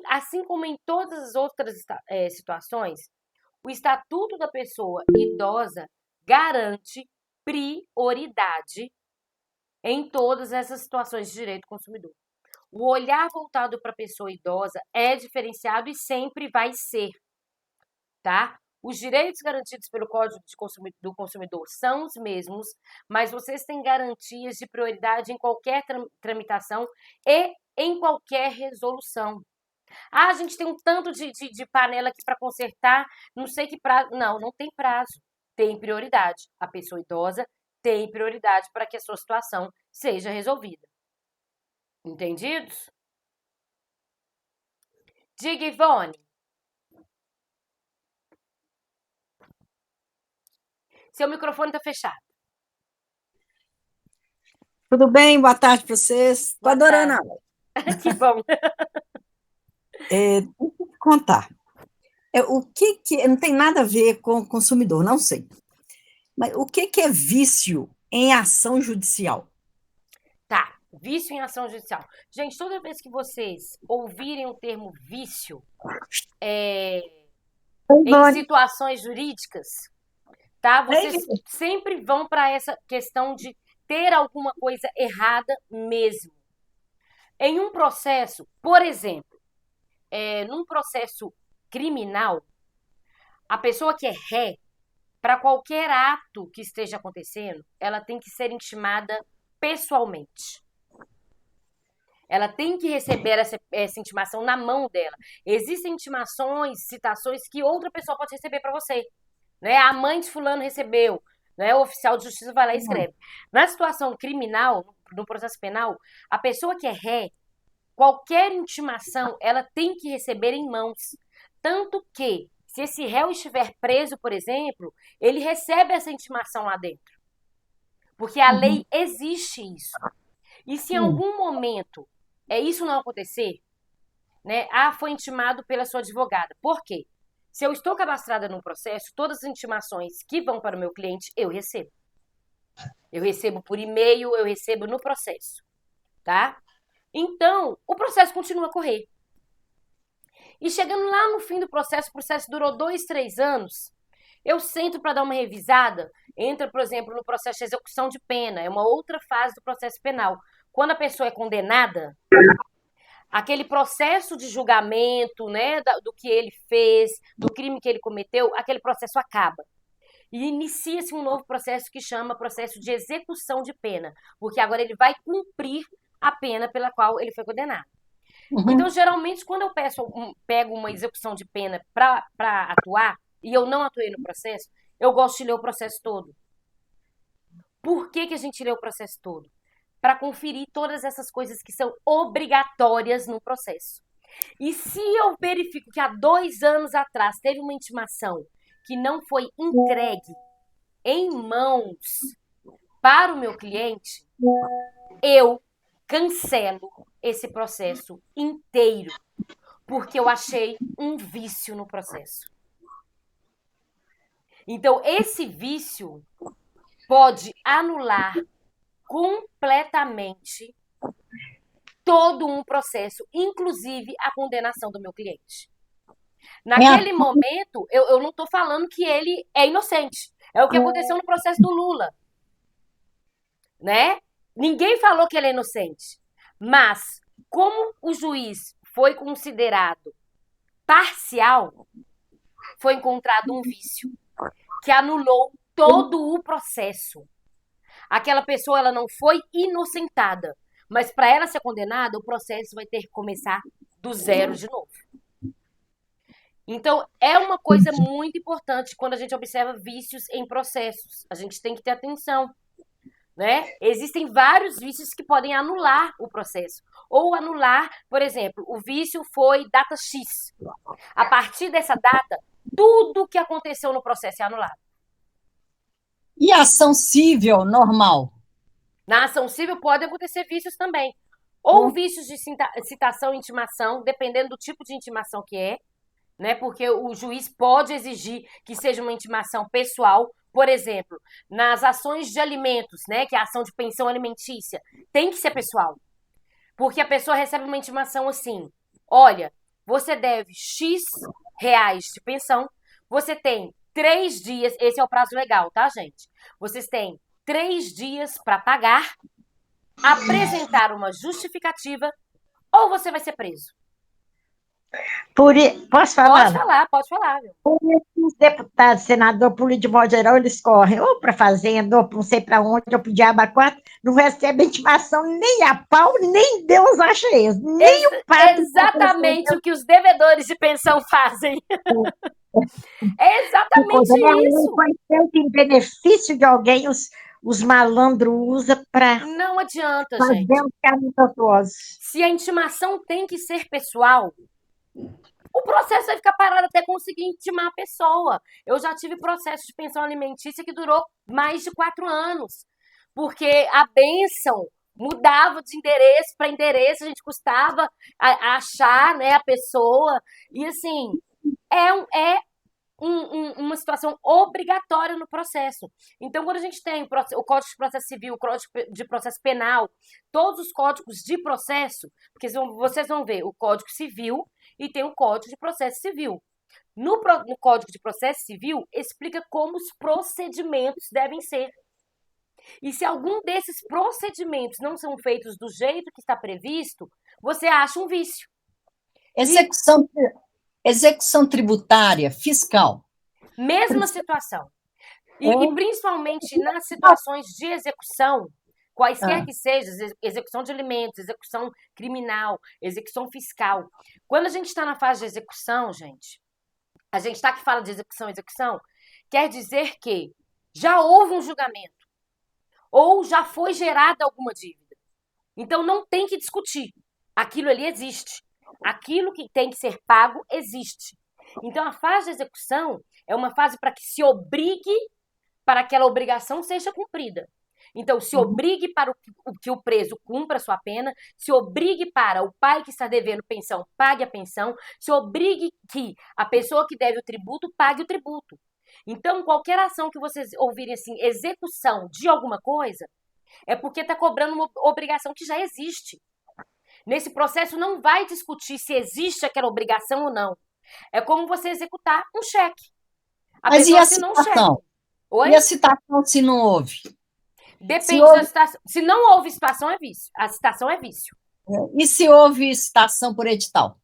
Assim como em todas as outras situações, o Estatuto da Pessoa Idosa garante prioridade em todas essas situações de direito do consumidor. O olhar voltado para a pessoa idosa é diferenciado e sempre vai ser, tá? Os direitos garantidos pelo Código do Consumidor são os mesmos, mas vocês têm garantias de prioridade em qualquer tramitação e em qualquer resolução. A gente tem um tanto de panela aqui para consertar, não sei que prazo. Não, não tem prazo. Tem prioridade. A pessoa idosa tem prioridade para que a sua situação seja resolvida. Entendidos? Diga, Ivone. Seu microfone está fechado. Tudo bem? Boa tarde para vocês. Estou adorando a aula. Que bom. Deixa eu te contar. O que não tem nada a ver com o consumidor, não sei. Mas o que é vício em ação judicial? Tá, vício em ação judicial. Gente, toda vez que vocês ouvirem o termo vício em situações jurídicas, tá? Vocês sempre vão para essa questão de ter alguma coisa errada mesmo. Em um processo, por exemplo, num processo criminal, a pessoa que é ré, para qualquer ato que esteja acontecendo, ela tem que ser intimada pessoalmente. Ela tem que receber essa intimação na mão dela. Existem intimações, citações que outra pessoa pode receber para você. Né? A mãe de fulano recebeu, né? O oficial de justiça vai lá e escreve. Na situação criminal, no processo penal, a pessoa que é ré, qualquer intimação, ela tem que receber em mãos. Tanto que, se esse réu estiver preso, por exemplo, ele recebe essa intimação lá dentro. Porque a lei exige isso. E se em algum momento isso não acontecer, né? Foi intimado pela sua advogada. Por quê? Se eu estou cadastrada num processo, todas as intimações que vão para o meu cliente, eu recebo. Eu recebo por e-mail, eu recebo no processo. Tá? Então, o processo continua a correr. E chegando lá no fim do processo, o processo durou 2, 3 anos, eu sento para dar uma revisada, entra, por exemplo, no processo de execução de pena, é uma outra fase do processo penal. Quando a pessoa é condenada, aquele processo de julgamento, né, do que ele fez, do crime que ele cometeu, aquele processo acaba. E inicia-se um novo processo que chama processo de execução de pena, porque agora ele vai cumprir a pena pela qual ele foi condenado. Então, geralmente, quando eu pego uma execução de pena para atuar, e eu não atuei no processo, eu gosto de ler o processo todo. Por que a gente lê o processo todo? Para conferir todas essas coisas que são obrigatórias no processo. E se eu verifico que há 2 anos atrás teve uma intimação que não foi entregue em mãos para o meu cliente, eu cancelo esse processo inteiro, porque eu achei um vício no processo. Então, esse vício pode anular completamente todo um processo, inclusive a condenação do meu cliente. Naquele momento, eu não estou falando que ele é inocente. É o que aconteceu no processo do Lula. Né? Ninguém falou que ele é inocente. Mas, como o juiz foi considerado parcial, foi encontrado um vício que anulou todo o processo. Aquela pessoa ela não foi inocentada, mas para ela ser condenada, o processo vai ter que começar do zero de novo. Então, é uma coisa muito importante quando a gente observa vícios em processos. A gente tem que ter atenção. Né? Existem vários vícios que podem anular o processo. Ou anular, por exemplo, o vício foi data X. A partir dessa data, tudo que aconteceu no processo é anulado. E ação civil normal? Na ação civil podem acontecer vícios também. Ou vícios de citação e intimação, dependendo do tipo de intimação que é, né? Porque o juiz pode exigir que seja uma intimação pessoal. Por exemplo, nas ações de alimentos, né, que é a ação de pensão alimentícia, tem que ser pessoal. Porque a pessoa recebe uma intimação assim: olha, você deve X reais de pensão, você tem 3 dias, esse é o prazo legal, tá, gente? Vocês têm 3 dias para pagar, apresentar uma justificativa, ou você vai ser preso. Posso falar? Pode falar. Os deputados, senador, político de modo geral, eles correm ou para fazenda, ou para não sei para onde, ou para o diabo 4, não recebem intimação nem a pau, nem Deus acha isso. Nem o padre. Exatamente o que os devedores de pensão fazem. É exatamente isso. Vai ser em benefício de alguém, os malandros usam para. Não adianta, fazer gente. Um caminho tortuoso. Se a intimação tem que ser pessoal, o processo vai ficar parado até conseguir intimar a pessoa. Eu já tive processo de pensão alimentícia que durou mais de 4 anos. Porque a bênção mudava de endereço para endereço, a gente custava achar, né, a pessoa. E assim, é uma situação obrigatória no processo. Então, quando a gente tem o Código de Processo Civil, o Código de Processo Penal, todos os códigos de processo, porque vocês vão ver o Código Civil e tem o Código de Processo Civil. No Código de Processo Civil, explica como os procedimentos devem ser. E se algum desses procedimentos não são feitos do jeito que está previsto, você acha um vício. Execução tributária, fiscal. Mesma situação. E principalmente nas situações de execução, quaisquer que sejam, execução de alimentos, execução criminal, execução fiscal. Quando a gente está na fase de execução, gente, a gente está que fala de execução, quer dizer que já houve um julgamento ou já foi gerada alguma dívida. Então não tem que discutir. Aquilo ali existe. Aquilo que tem que ser pago existe. Então a fase de execução é uma fase para que se obrigue para que aquela obrigação seja cumprida. Então, se obrigue para que o preso cumpra a sua pena, se obrigue para o pai que está devendo pensão pague a pensão, se obrigue que a pessoa que deve o tributo pague o tributo. Então, qualquer ação que vocês ouvirem assim, execução de alguma coisa, é porque está cobrando uma obrigação que já existe. Nesse processo não vai discutir se existe aquela obrigação ou não. É como você executar um cheque. Mas e a citação? E a citação se não houve? Depende da citação. Se não houve citação, é vício. A citação é vício. E se houve citação por edital?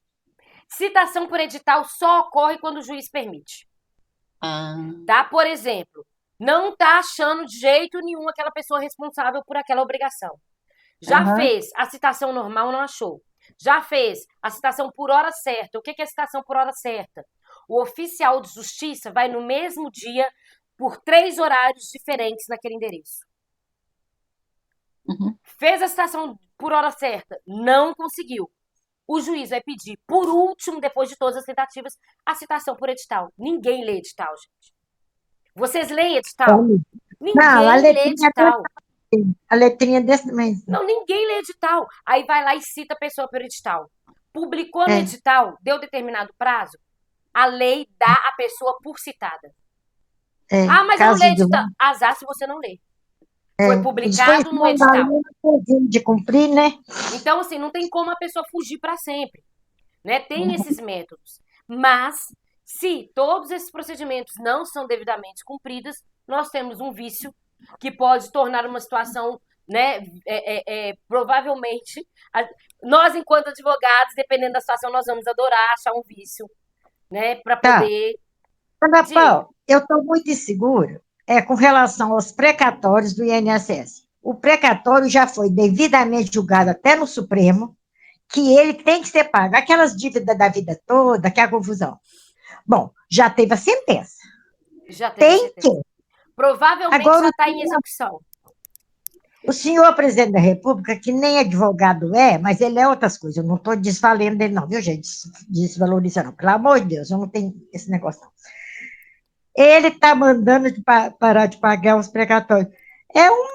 Citação por edital só ocorre quando o juiz permite. Tá? Por exemplo, não está achando de jeito nenhum aquela pessoa responsável por aquela obrigação. Já fez a citação normal, não achou. Já fez a citação por hora certa. O que é a citação por hora certa? O oficial de justiça vai no mesmo dia por 3 horários diferentes naquele endereço. Fez a citação por hora certa, não conseguiu. O juiz vai pedir, por último, depois de todas as tentativas, a citação por edital. Ninguém lê edital, gente. Vocês leem edital? Ninguém lê edital. A letrinha desse tamanho. Não, ninguém lê edital. Aí vai lá e cita a pessoa pelo edital. Publicou no edital, deu determinado prazo, a lei dá a pessoa por citada. Mas eu não lê edital. Azar se você não lê. Foi publicado no edital. De cumprir, né? Então, assim, não tem como a pessoa fugir para sempre. Né? Tem esses métodos. Mas, se todos esses procedimentos não são devidamente cumpridos, nós temos um vício que pode tornar uma situação, né, provavelmente, nós, enquanto advogados, dependendo da situação, nós vamos adorar achar um vício, né, para poder... Ana Paula, eu estou muito insegura com relação aos precatórios do INSS. O precatório já foi devidamente julgado até no Supremo, que ele tem que ser pago. Aquelas dívidas da vida toda, que é a confusão. Bom, já teve a sentença. Já teve tem a sentença. Que. Provavelmente Agora, já está em execução. O senhor presidente da República, que nem advogado mas ele é outras coisas. Eu não estou desvalendo dele, não, viu, gente? Desvalorizando, não. Pelo amor de Deus, eu não tenho esse negócio, não. Ele está mandando parar de pagar os precatórios. É uma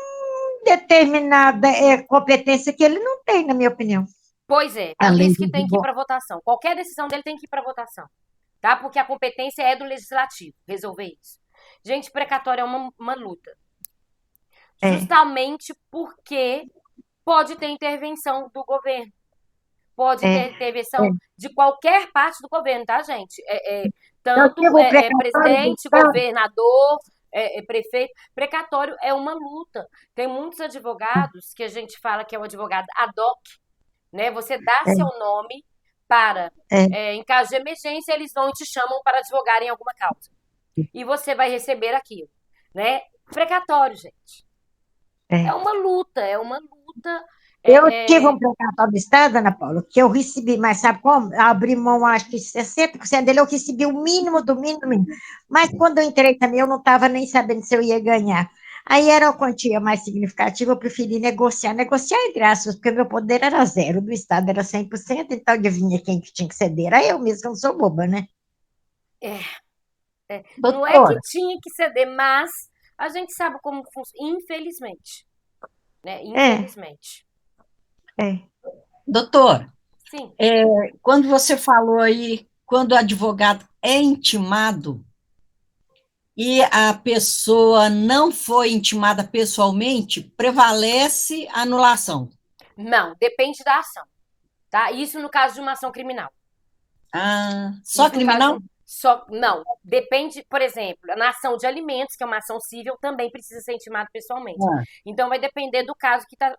determinada competência que ele não tem, na minha opinião. Pois é, por isso que tem que ir para votação. Qualquer decisão dele tem que ir para votação. Tá? Porque a competência é do legislativo, resolver isso. Gente, precatório é uma luta. Justamente porque pode ter intervenção do governo. Pode ter intervenção de qualquer parte do governo, tá, gente? Tanto presidente, governador, prefeito. Precatório é uma luta. Tem muitos advogados que a gente fala que é o advogado ad hoc, né? Você dá seu nome para, em caso de emergência, eles vão e te chamam para advogar em alguma causa. E você vai receber aquilo, né? Precatório, gente. É uma luta. Eu tive um precatório do Estado, Ana Paula, que eu recebi, mas sabe como? Eu abri mão, acho que 60% dele, eu recebi o mínimo do mínimo. Mas quando eu entrei também, eu não estava nem sabendo se eu ia ganhar. Aí era uma quantia mais significativa, eu preferi negociar. Negociar é graças, porque meu poder era 0, do Estado era 100%, então adivinha quem que tinha que ceder? Era eu mesma, que eu não sou boba, né? Não é que tinha que ceder, mas a gente sabe como funciona, infelizmente. Né? Infelizmente. Doutor, sim. Quando você falou aí, quando o advogado é intimado e a pessoa não foi intimada pessoalmente, prevalece a anulação. Não, depende da ação, tá? Isso no caso de uma ação criminal. Só Isso criminal? Não, depende, por exemplo, na ação de alimentos, que é uma ação civil, também precisa ser intimado pessoalmente. Então, vai depender do caso que está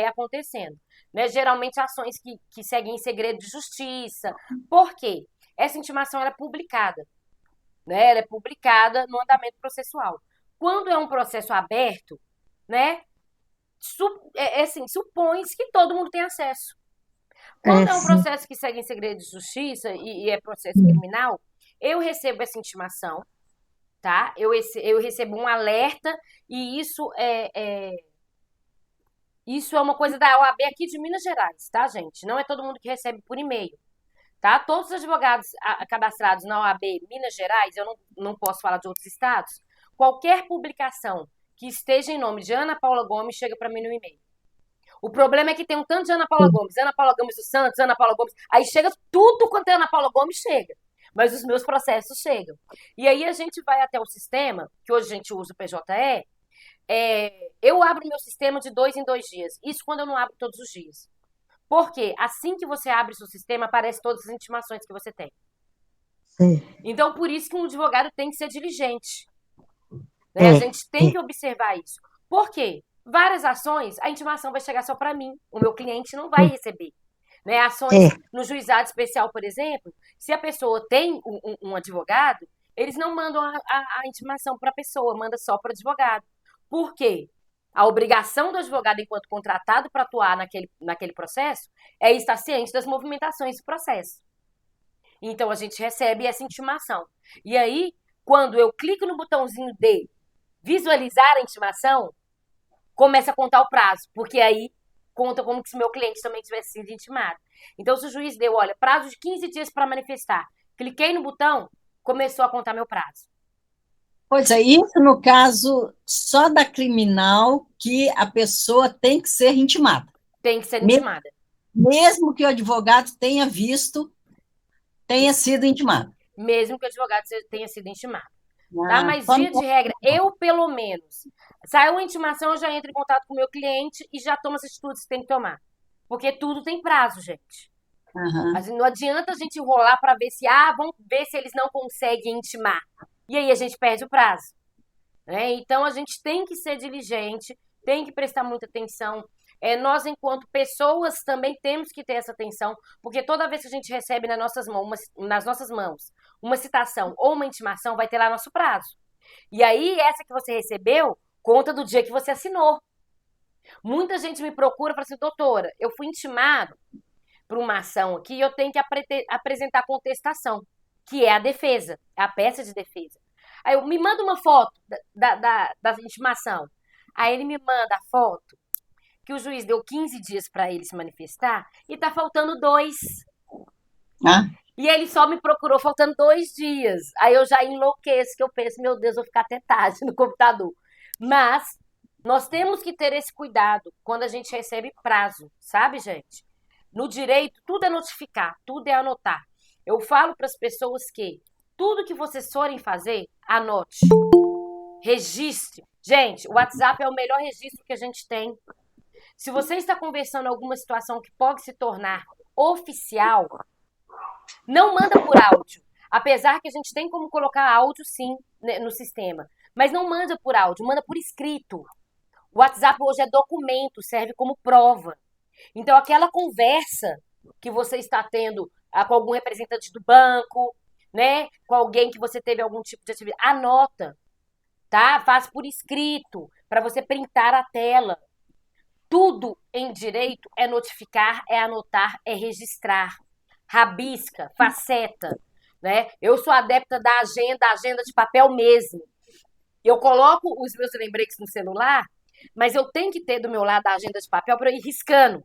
acontecendo. Né? Geralmente, ações que seguem em segredo de justiça. Por quê? Essa intimação ela é publicada. Né? Ela é publicada no andamento processual. Quando é um processo aberto, né? Supõe-se que todo mundo tem acesso. Quando é um processo que segue em segredo de justiça e é processo criminal, eu recebo essa intimação, tá? Eu recebo um alerta e isso é uma coisa da OAB aqui de Minas Gerais, tá, gente? Não é todo mundo que recebe por e-mail, tá? Todos os advogados cadastrados na OAB Minas Gerais, eu não posso falar de outros estados, qualquer publicação que esteja em nome de Ana Paula Gomes chega para mim no e-mail. O problema é que tem um tanto de Ana Paula Gomes dos Santos, Ana Paula Gomes, aí chega tudo quanto é Ana Paula Gomes, chega. Mas os meus processos chegam. E aí a gente vai até o sistema, que hoje a gente usa o PJE, eu abro meu sistema de 2 em 2 dias. Isso quando eu não abro todos os dias. Porque assim que você abre o seu sistema, aparecem todas as intimações que você tem. Então, por isso que um advogado tem que ser diligente. Né? A gente tem que observar isso. Por quê? Várias ações, a intimação vai chegar só para mim. O meu cliente não vai receber. Né? Ações no juizado especial, por exemplo, se a pessoa tem um advogado, eles não mandam a intimação para a pessoa, manda só para o advogado. Por quê? A obrigação do advogado, enquanto contratado para atuar naquele processo, é estar ciente das movimentações do processo. Então, a gente recebe essa intimação. E aí, quando eu clico no botãozinho de visualizar a intimação, começa a contar o prazo, porque aí conta como se meu cliente também tivesse sido intimado. Então, se o juiz deu, olha, prazo de 15 dias para manifestar, cliquei no botão, começou a contar meu prazo. Pois é, isso no caso só da criminal que a pessoa tem que ser intimada. Tem que ser intimada. Mesmo que o advogado tenha sido intimado. Mesmo que o advogado tenha sido intimado. Tá? Mas, via de regra, eu, pelo menos, saiu a intimação, eu já entro em contato com o meu cliente e já tomo as atitudes que tem que tomar. Porque tudo tem prazo, gente. Não adianta a gente enrolar para ver se, vamos ver se eles não conseguem intimar. E aí a gente perde o prazo. Né? Então, a gente tem que ser diligente, tem que prestar muita atenção. Nós, enquanto pessoas, também temos que ter essa atenção, porque toda vez que a gente recebe nas nossas mãos uma citação ou uma intimação, vai ter lá nosso prazo. E aí, essa que você recebeu, conta do dia que você assinou. Muita gente me procura e fala assim, doutora, eu fui intimado por uma ação aqui e eu tenho que apresentar contestação, que é a defesa, é a peça de defesa. Aí eu me manda uma foto da intimação. Aí ele me manda a foto que o juiz deu 15 dias para ele se manifestar e tá faltando 2. E ele só me procurou faltando 2 dias. Aí eu já enlouqueço, que eu penso, meu Deus, eu vou ficar até tarde no computador. Mas nós temos que ter esse cuidado quando a gente recebe prazo, sabe, gente? No direito, tudo é notificar, tudo é anotar. Eu falo para as pessoas que tudo que vocês forem fazer, anote. Registre. Gente, o WhatsApp é o melhor registro que a gente tem. Se você está conversando alguma situação que pode se tornar oficial, não manda por áudio. Apesar que a gente tem como colocar áudio, sim, no sistema. Mas não manda por áudio, manda por escrito. O WhatsApp hoje é documento, serve como prova. Então, aquela conversa que você está tendo com algum representante do banco, né? Com alguém que você teve algum tipo de atividade, anota, tá? Faz por escrito, para você printar a tela. Tudo em direito é notificar, é anotar, é registrar. Rabisca, faceta, né? Eu sou adepta da agenda de papel mesmo. Eu coloco os meus lembretes no celular, mas eu tenho que ter do meu lado a agenda de papel para ir riscando,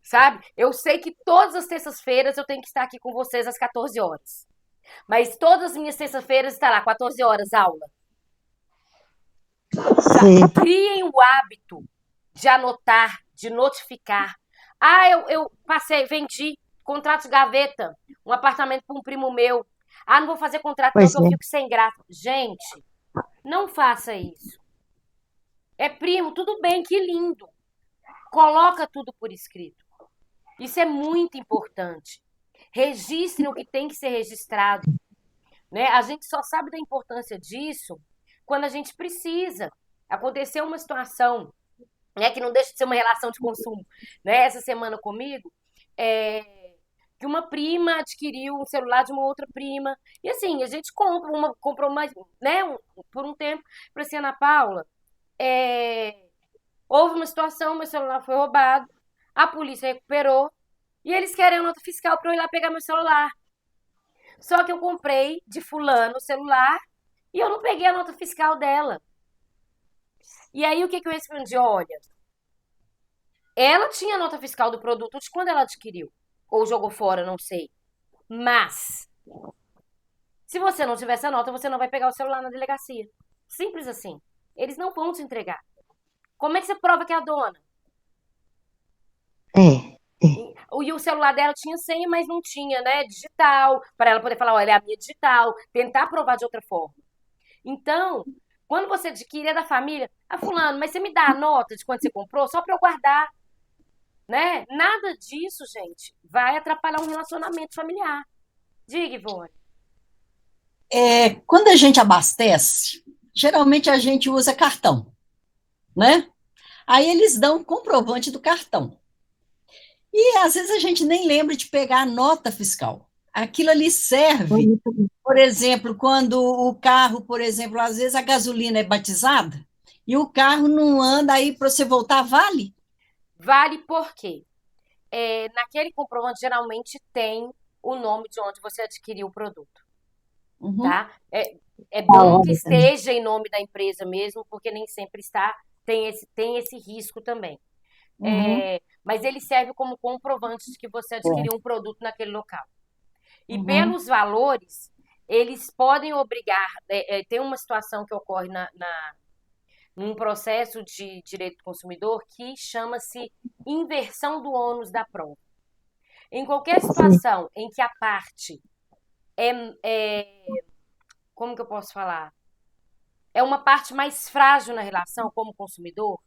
sabe? Eu sei que todas as terças-feiras eu tenho que estar aqui com vocês às 14 horas. Mas todas as minhas terças-feiras está lá, 14 horas, aula. Criem o hábito de anotar, de notificar. Eu vendi contrato de gaveta, um apartamento para um primo meu. Ah, não vou fazer contrato não, Pois que eu é. fico sem graça. Gente, não faça isso. É primo, tudo bem, que lindo. Coloca tudo por escrito. Isso é muito importante. Registre o que tem que ser registrado, né? A gente só sabe da importância disso quando a gente precisa. Aconteceu uma situação, né, que não deixa de ser uma relação de consumo, né? Essa semana comigo, que uma prima adquiriu um celular de uma outra prima. E assim, a gente comprou mais, né, por um tempo. Falei assim, Ana Paula, houve uma situação, meu celular foi roubado, a polícia recuperou, e eles querem a nota fiscal para eu ir lá pegar meu celular. Só que eu comprei de fulano o celular e eu não peguei a nota fiscal dela. E aí o que eu respondi? Olha, ela tinha a nota fiscal do produto de quando ela adquiriu. Ou jogou fora, não sei. Mas, se você não tiver essa nota, você não vai pegar o celular na delegacia. Simples assim. Eles não vão te entregar. Como é que você prova que é a dona? É. E o celular dela tinha senha, mas não tinha, né? Digital, para ela poder falar, olha, é a minha digital, tentar provar de outra forma. Então, quando você adquire é da família, fulano, mas você me dá a nota de quando você comprou só para eu guardar, né? Nada disso, gente, vai atrapalhar um relacionamento familiar. Diga, Ivone. Quando a gente abastece, geralmente a gente usa cartão, né? Aí eles dão um comprovante do cartão. E às vezes a gente nem lembra de pegar a nota fiscal. Aquilo ali serve, por exemplo, quando o carro, por exemplo, às vezes a gasolina é batizada e o carro não anda, aí para você voltar, vale? Vale por quê? Naquele comprovante geralmente tem o nome de onde você adquiriu o produto, Uhum. tá? É bom que esteja em nome da empresa mesmo, porque nem sempre tem esse risco também. Uhum. Mas ele serve como comprovante de que você adquiriu um produto naquele local. E Uhum. pelos valores, eles podem obrigar. Tem uma situação que ocorre num processo de direito do consumidor que chama-se inversão do ônus da prova. Em qualquer situação em que a parte como que eu posso falar? É uma parte mais frágil na relação como consumidor,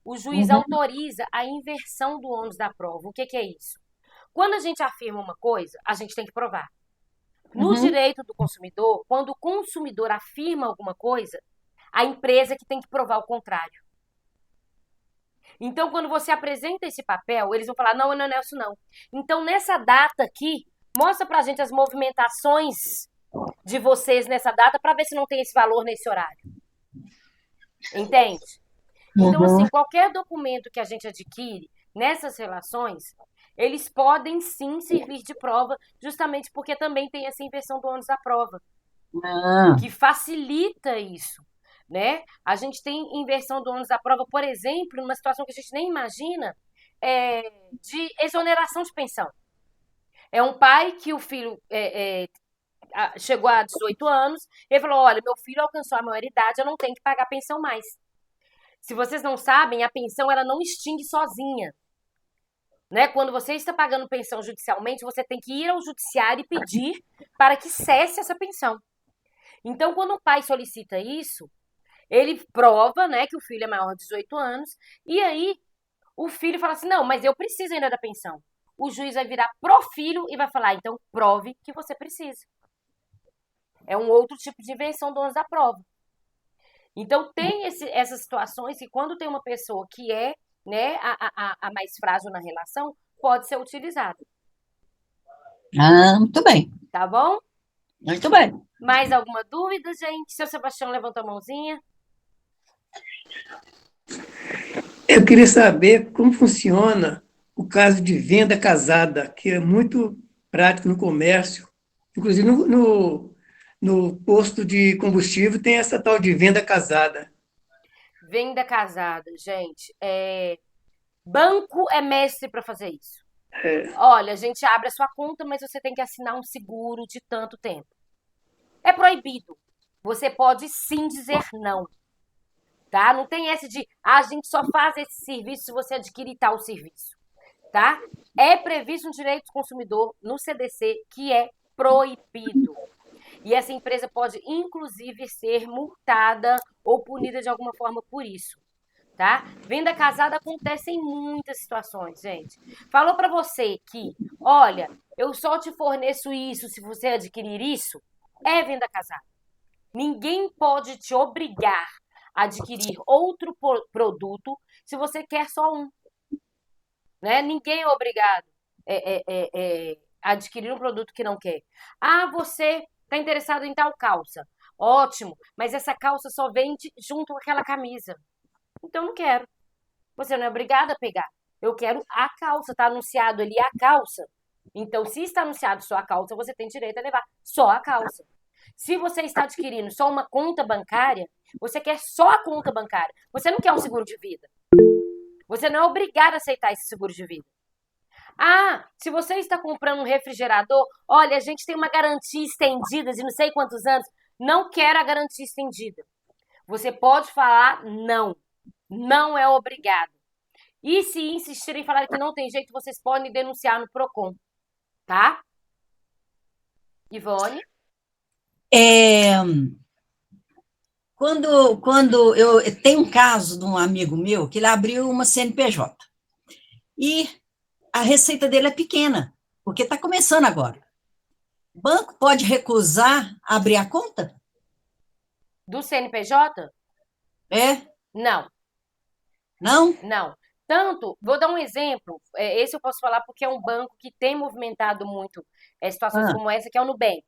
o juiz autoriza a inversão do ônus da prova. O que é isso? Quando a gente afirma uma coisa, a gente tem que provar. No direito do consumidor, quando o consumidor afirma alguma coisa, a empresa que tem que provar o contrário. Então, quando você apresenta esse papel, eles vão falar, não é isso não. Então, nessa data aqui, mostra pra gente as movimentações de vocês nessa data para ver se não tem esse valor nesse horário. Entende? Então, assim, qualquer documento que a gente adquire nessas relações, eles podem sim servir de prova, justamente porque também tem essa inversão do ônus da prova, que facilita isso, né? A gente tem inversão do ônus da prova, por exemplo, numa situação que a gente nem imagina, de exoneração de pensão. É um pai que o filho chegou a 18 anos, ele falou, olha, meu filho alcançou a maioridade, eu não tenho que pagar pensão mais. Se vocês não sabem, a pensão ela não extingue sozinha. Né? Quando você está pagando pensão judicialmente, você tem que ir ao judiciário e pedir para que cesse essa pensão. Então, quando o pai solicita isso, ele prova, né, que o filho é maior de 18 anos, e aí o filho fala assim, não, mas eu preciso ainda da pensão. O juiz vai virar pro filho e vai falar, então prove que você precisa. É um outro tipo de invenção do ônus da prova. Então, tem essas situações que quando tem uma pessoa que é, né, a mais frágil na relação, pode ser utilizada. Muito bem. Tá bom? Muito bem. Mais alguma dúvida, gente? Seu Sebastião levantou a mãozinha. Eu queria saber como funciona o caso de venda casada, que é muito prático no comércio. Inclusive, no posto de combustível tem essa tal de venda casada. Venda casada, gente. Banco é mestre para fazer isso. Olha, a gente abre a sua conta, mas você tem que assinar um seguro de tanto tempo. É proibido. Você pode sim dizer não. Tá? Não tem essa de, a gente só faz esse serviço se você adquirir tal serviço. Tá? É previsto um direito do consumidor no CDC que é proibido. E essa empresa pode, inclusive, ser multada ou punida de alguma forma por isso. Tá? Venda casada acontece em muitas situações, gente. Falou para você que, olha, eu só te forneço isso se você adquirir isso, é venda casada. Ninguém pode te obrigar a adquirir outro produto se você quer só um. Né? Ninguém é obrigado a adquirir um produto que não quer. Ah, você está interessado em tal calça. Ótimo, mas essa calça só vende junto com aquela camisa. Então não quero. Você não é obrigado a pegar. Eu quero a calça. Está anunciado ali a calça. Então, se está anunciado só a calça, você tem direito a levar só a calça. Se você está adquirindo só uma conta bancária, você quer só a conta bancária. Você não quer um seguro de vida. Você não é obrigado a aceitar esse seguro de vida. Ah, se você está comprando um refrigerador, olha, a gente tem uma garantia estendida de não sei quantos anos. Não quero a garantia estendida. Você pode falar não. Não é obrigado. E se insistirem em falar que não tem jeito, vocês podem denunciar no Procon. Tá? Ivone? Quando eu tenho um caso de um amigo meu que ele abriu uma CNPJ e a receita dele é pequena, porque está começando agora. O banco pode recusar abrir a conta? Do CNPJ? Não. Não? Não. Tanto, vou dar um exemplo, esse eu posso falar porque é um banco que tem movimentado muito situações como essa, que é o Nubank.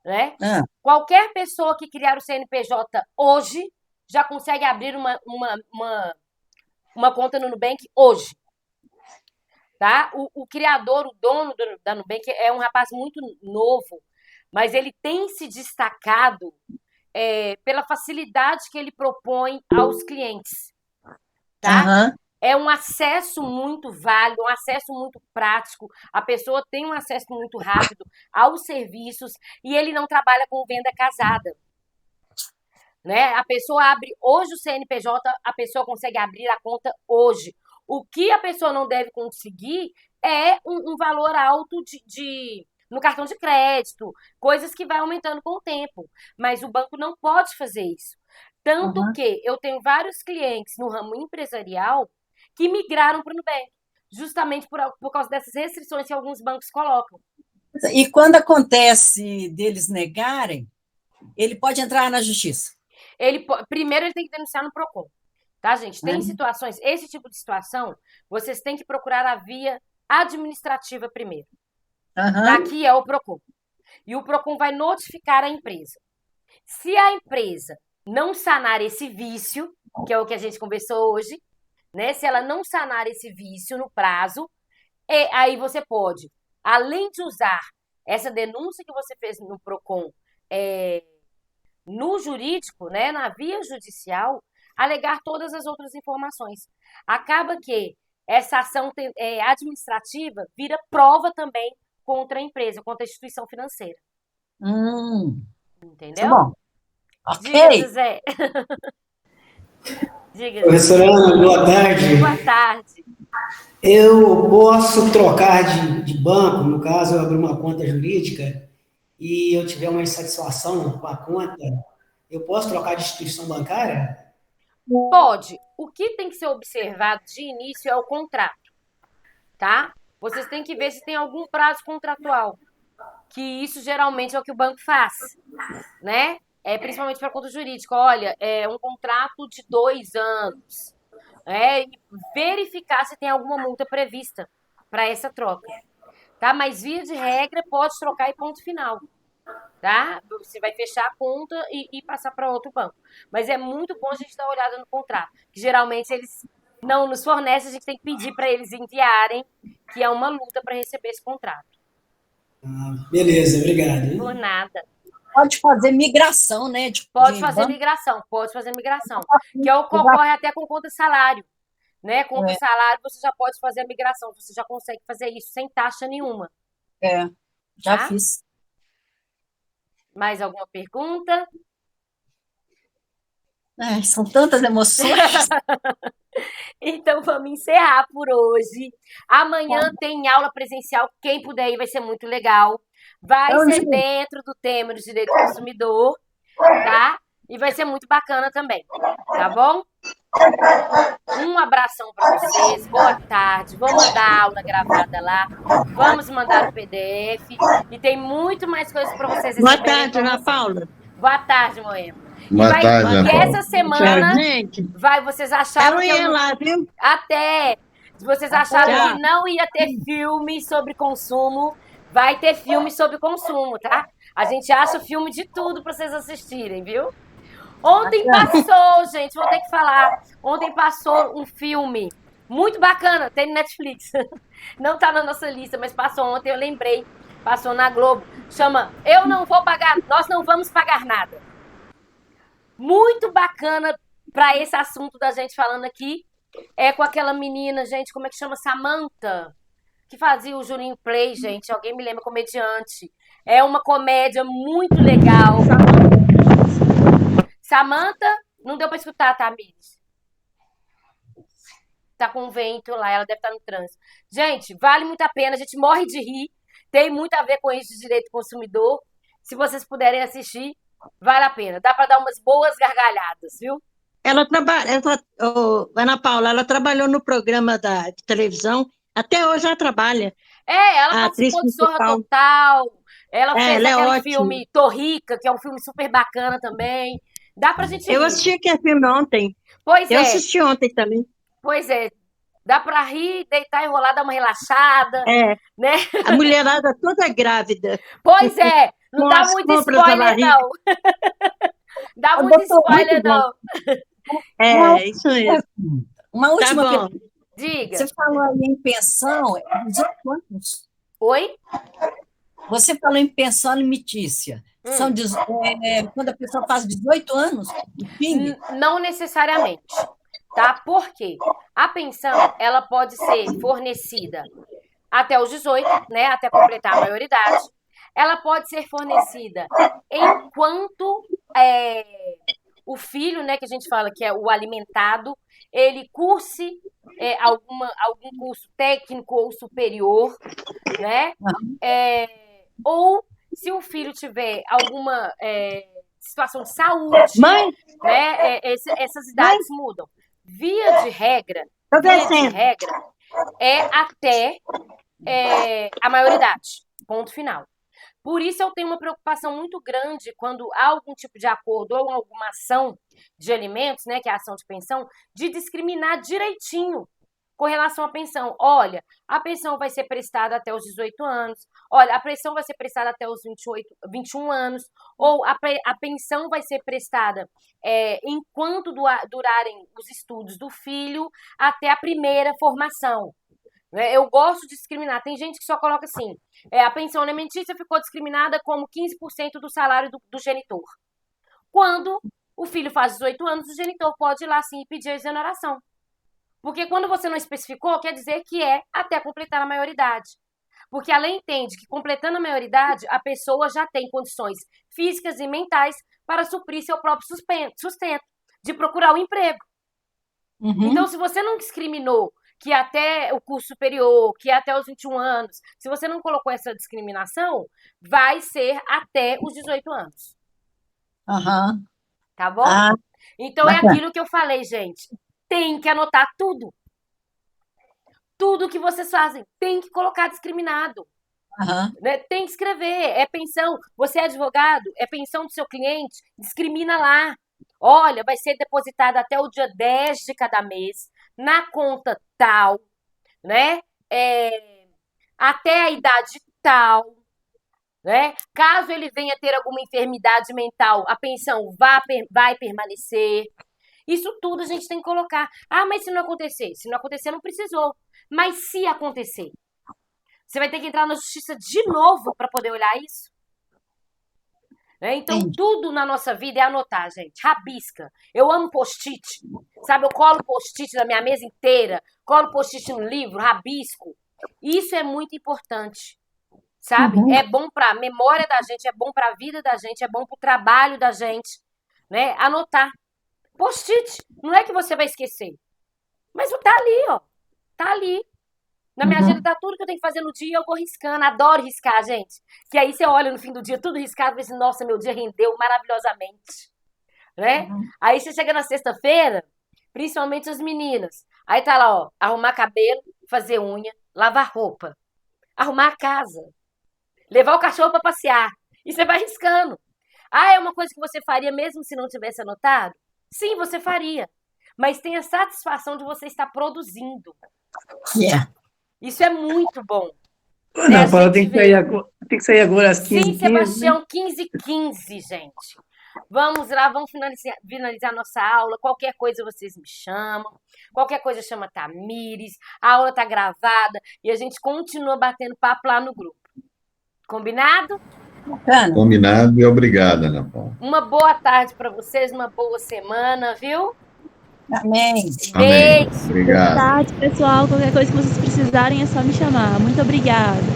Né? Qualquer pessoa que criar o CNPJ hoje já consegue abrir uma conta no Nubank hoje. Tá? O criador, o dono da Nubank é um rapaz muito novo, mas ele tem se destacado pela facilidade que ele propõe aos clientes. Tá? É um acesso muito válido, um acesso muito prático. A pessoa tem um acesso muito rápido aos serviços e ele não trabalha com venda casada. Né? A pessoa abre hoje o CNPJ, a pessoa consegue abrir a conta hoje. O que a pessoa não deve conseguir é um valor alto no cartão de crédito, coisas que vai aumentando com o tempo. Mas o banco não pode fazer isso. Tanto que eu tenho vários clientes no ramo empresarial que migraram para o Nubank, justamente por causa dessas restrições que alguns bancos colocam. E quando acontece deles negarem, ele pode entrar na justiça? Primeiro ele tem que denunciar no Procon. Tá, gente? Tem situações, esse tipo de situação, vocês têm que procurar a via administrativa primeiro. Daqui é o Procon. E o Procon vai notificar a empresa. Se a empresa não sanar esse vício, que é o que a gente conversou hoje, né? Se ela não sanar esse vício no prazo, aí você pode, além de usar essa denúncia que você fez no Procon no jurídico, né, na via judicial, alegar todas as outras informações. Acaba que essa ação administrativa vira prova também contra a empresa, contra a instituição financeira. Entendeu? Tá bom. Ok. Diga, José. Diga, Professora Ana, boa tarde. Boa tarde. Eu posso trocar de banco, no caso, eu abrir uma conta jurídica e eu tiver uma insatisfação com a conta, eu posso trocar de instituição bancária? Pode. O que tem que ser observado de início é o contrato, tá? Vocês têm que ver se tem algum prazo contratual, que isso geralmente é o que o banco faz, né? Principalmente para conta jurídica. Olha, é um contrato de 2 anos. E verificar se tem alguma multa prevista para essa troca. Tá? Mas, via de regra, pode trocar e ponto final. Tá? Você vai fechar a conta e passar para outro banco. Mas é muito bom a gente dar uma olhada no contrato. Que geralmente eles não nos fornecem, a gente tem que pedir para eles enviarem, que é uma luta para receber esse contrato. Beleza, obrigado. Por nada. Pode fazer migração, né? Pode fazer migração. Que ocorre até com conta salário. Né? Conta salário, você já pode fazer a migração. Você já consegue fazer isso sem taxa nenhuma. Já fiz. Mais alguma pergunta? São tantas emoções. Então, vamos encerrar por hoje. Amanhã tem aula presencial. Quem puder ir vai ser muito legal. Vai Então, ser gente, dentro do tema do direito do consumidor, tá? E vai ser muito bacana também, tá bom? Um abração para vocês, boa tarde. Vou mandar a aula gravada lá, vamos mandar o PDF e tem muito mais coisas para vocês Boa receberem tarde, Ana Paula. Boa tarde, Moema. Boa tarde, E Ana Paula. essa semana Gente, vocês acharam que eu amanhã não... lá, viu? Até vocês acharam Tchau. que não ia ter filme sobre consumo, vai ter filme sobre consumo, tá? A gente acha filme de tudo para vocês assistirem, viu? Ontem passou, gente, vou ter que falar. Ontem passou um filme muito bacana, tem no Netflix. Não tá na nossa lista, mas passou ontem, eu lembrei. Passou na Globo. Chama Eu Não Vou Pagar, Nós Não Vamos Pagar Nada. Muito bacana para esse assunto da gente falando aqui. É com aquela menina, gente, como é que chama? Samantha, que fazia o Juninho Play, gente. Alguém me lembra, comediante. É uma comédia muito legal. Samantha, não deu pra escutar, tá, Miris? Tá com vento lá, ela deve estar no trânsito. Gente, vale muito a pena, a gente morre de rir. Tem muito a ver com isso de direito do consumidor. Se vocês puderem assistir, vale a pena. Dá pra dar umas boas gargalhadas, viu? Ela trabalha, Ana Paula, ela trabalhou no programa de televisão, até hoje ela trabalha. Ela A atriz participou de Zorra principal. Total. Ela fez ela é aquele ótima. filme Torrica, que é um filme super bacana também. Dá pra gente Eu rir. assisti aquele filme ontem. Pois Eu é, assisti ontem também. pois é. Dá pra rir, deitar, enrolar, dar uma relaxada, É, né? a mulherada toda grávida. Pois é, não Com dá as muito compras da spoiler, barriga. não. Dá Eu muito botou spoiler, muito não. É, isso mesmo. uma Tá última bom. pergunta. Diga. Você falou aí em pensão, 18 anos. Oi? Você falou em pensão alimentícia. São quando a pessoa faz 18 anos, o fim, Não necessariamente, tá? Por quê? A pensão, ela pode ser fornecida até os 18, né? Até completar a maioridade. Ela pode ser fornecida enquanto o filho, né, que a gente fala que é o alimentado, ele curse algum curso técnico ou superior, né? Ou se o filho tiver alguma situação de saúde, Mãe, né? Essas idades mudam. Via de regra, tô via de descendo. regra, é até a maioridade. Ponto final. Por isso eu tenho uma preocupação muito grande quando há algum tipo de acordo ou alguma ação de alimentos, né, que é a ação de pensão, de discriminar direitinho com relação à pensão. Olha, a pensão vai ser prestada até os 18 anos. Olha, a pensão vai ser prestada até os 21 anos. Ou a pensão vai ser prestada enquanto durarem os estudos do filho até a primeira formação. Eu gosto de discriminar. Tem gente que só coloca assim, a pensão alimentícia ficou discriminada como 15% do salário do genitor. Quando o filho faz 18 anos, o genitor pode ir lá sim e pedir a exoneração. Porque quando você não especificou, quer dizer que é até completar a maioridade. Porque a lei entende que completando a maioridade, a pessoa já tem condições físicas e mentais para suprir seu próprio sustento, de procurar um emprego. Então, se você não discriminou que até o curso superior, que até os 21 anos, se você não colocou essa discriminação, vai ser até os 18 anos. Tá bom? Então, é aquilo que eu falei, gente. Tem que anotar tudo. Tudo que vocês fazem tem que colocar discriminado. Né? Tem que escrever. É pensão. Você é advogado, é pensão do seu cliente, discrimina lá. Olha, vai ser depositada até o dia 10 de cada mês, na conta tal, né? Até a idade tal, né? Caso ele venha ter alguma enfermidade mental, a pensão vai permanecer. Isso tudo a gente tem que colocar. Ah, mas se não acontecer? Se não acontecer, não precisou. Mas se acontecer, você vai ter que entrar na justiça de novo para poder olhar isso? Então, tudo na nossa vida é anotar, gente. Rabisca. Eu amo post-it. Sabe, eu colo post-it na minha mesa inteira. Colo post-it no livro, rabisco. Isso é muito importante. Sabe? É bom para a memória da gente, é bom para a vida da gente, é bom para o trabalho da gente. Né? Anotar. Post-it. Não é que você vai esquecer. Mas tá ali, ó. Tá ali. Na minha agenda tá tudo que eu tenho que fazer no dia, eu vou riscando. Adoro riscar, gente. Que aí você olha no fim do dia, tudo riscado, e pensa, nossa, meu dia rendeu maravilhosamente. Né? Aí você chega na sexta-feira, principalmente as meninas. Aí tá lá, ó, arrumar cabelo, fazer unha, lavar roupa, arrumar a casa, levar o cachorro pra passear. E você vai riscando. Ah, é uma coisa que você faria mesmo se não tivesse anotado? Sim, você faria. Mas tem a satisfação de você estar produzindo. Isso é muito bom. Ana Paula, tem que sair agora às 15h15. Sim, Sebastião, 15h15, gente. Vamos lá, vamos finalizar nossa aula. Qualquer coisa vocês me chamam. Qualquer coisa chama Tamires. A aula tá gravada e a gente continua batendo papo lá no grupo. Combinado? Bacana. Combinado e obrigada, Ana Paula. Uma boa tarde para vocês, uma boa semana, viu? Amém. Amém. Beijo. Obrigado. Boa tarde, pessoal. Qualquer coisa que vocês precisarem é só me chamar. Muito obrigada.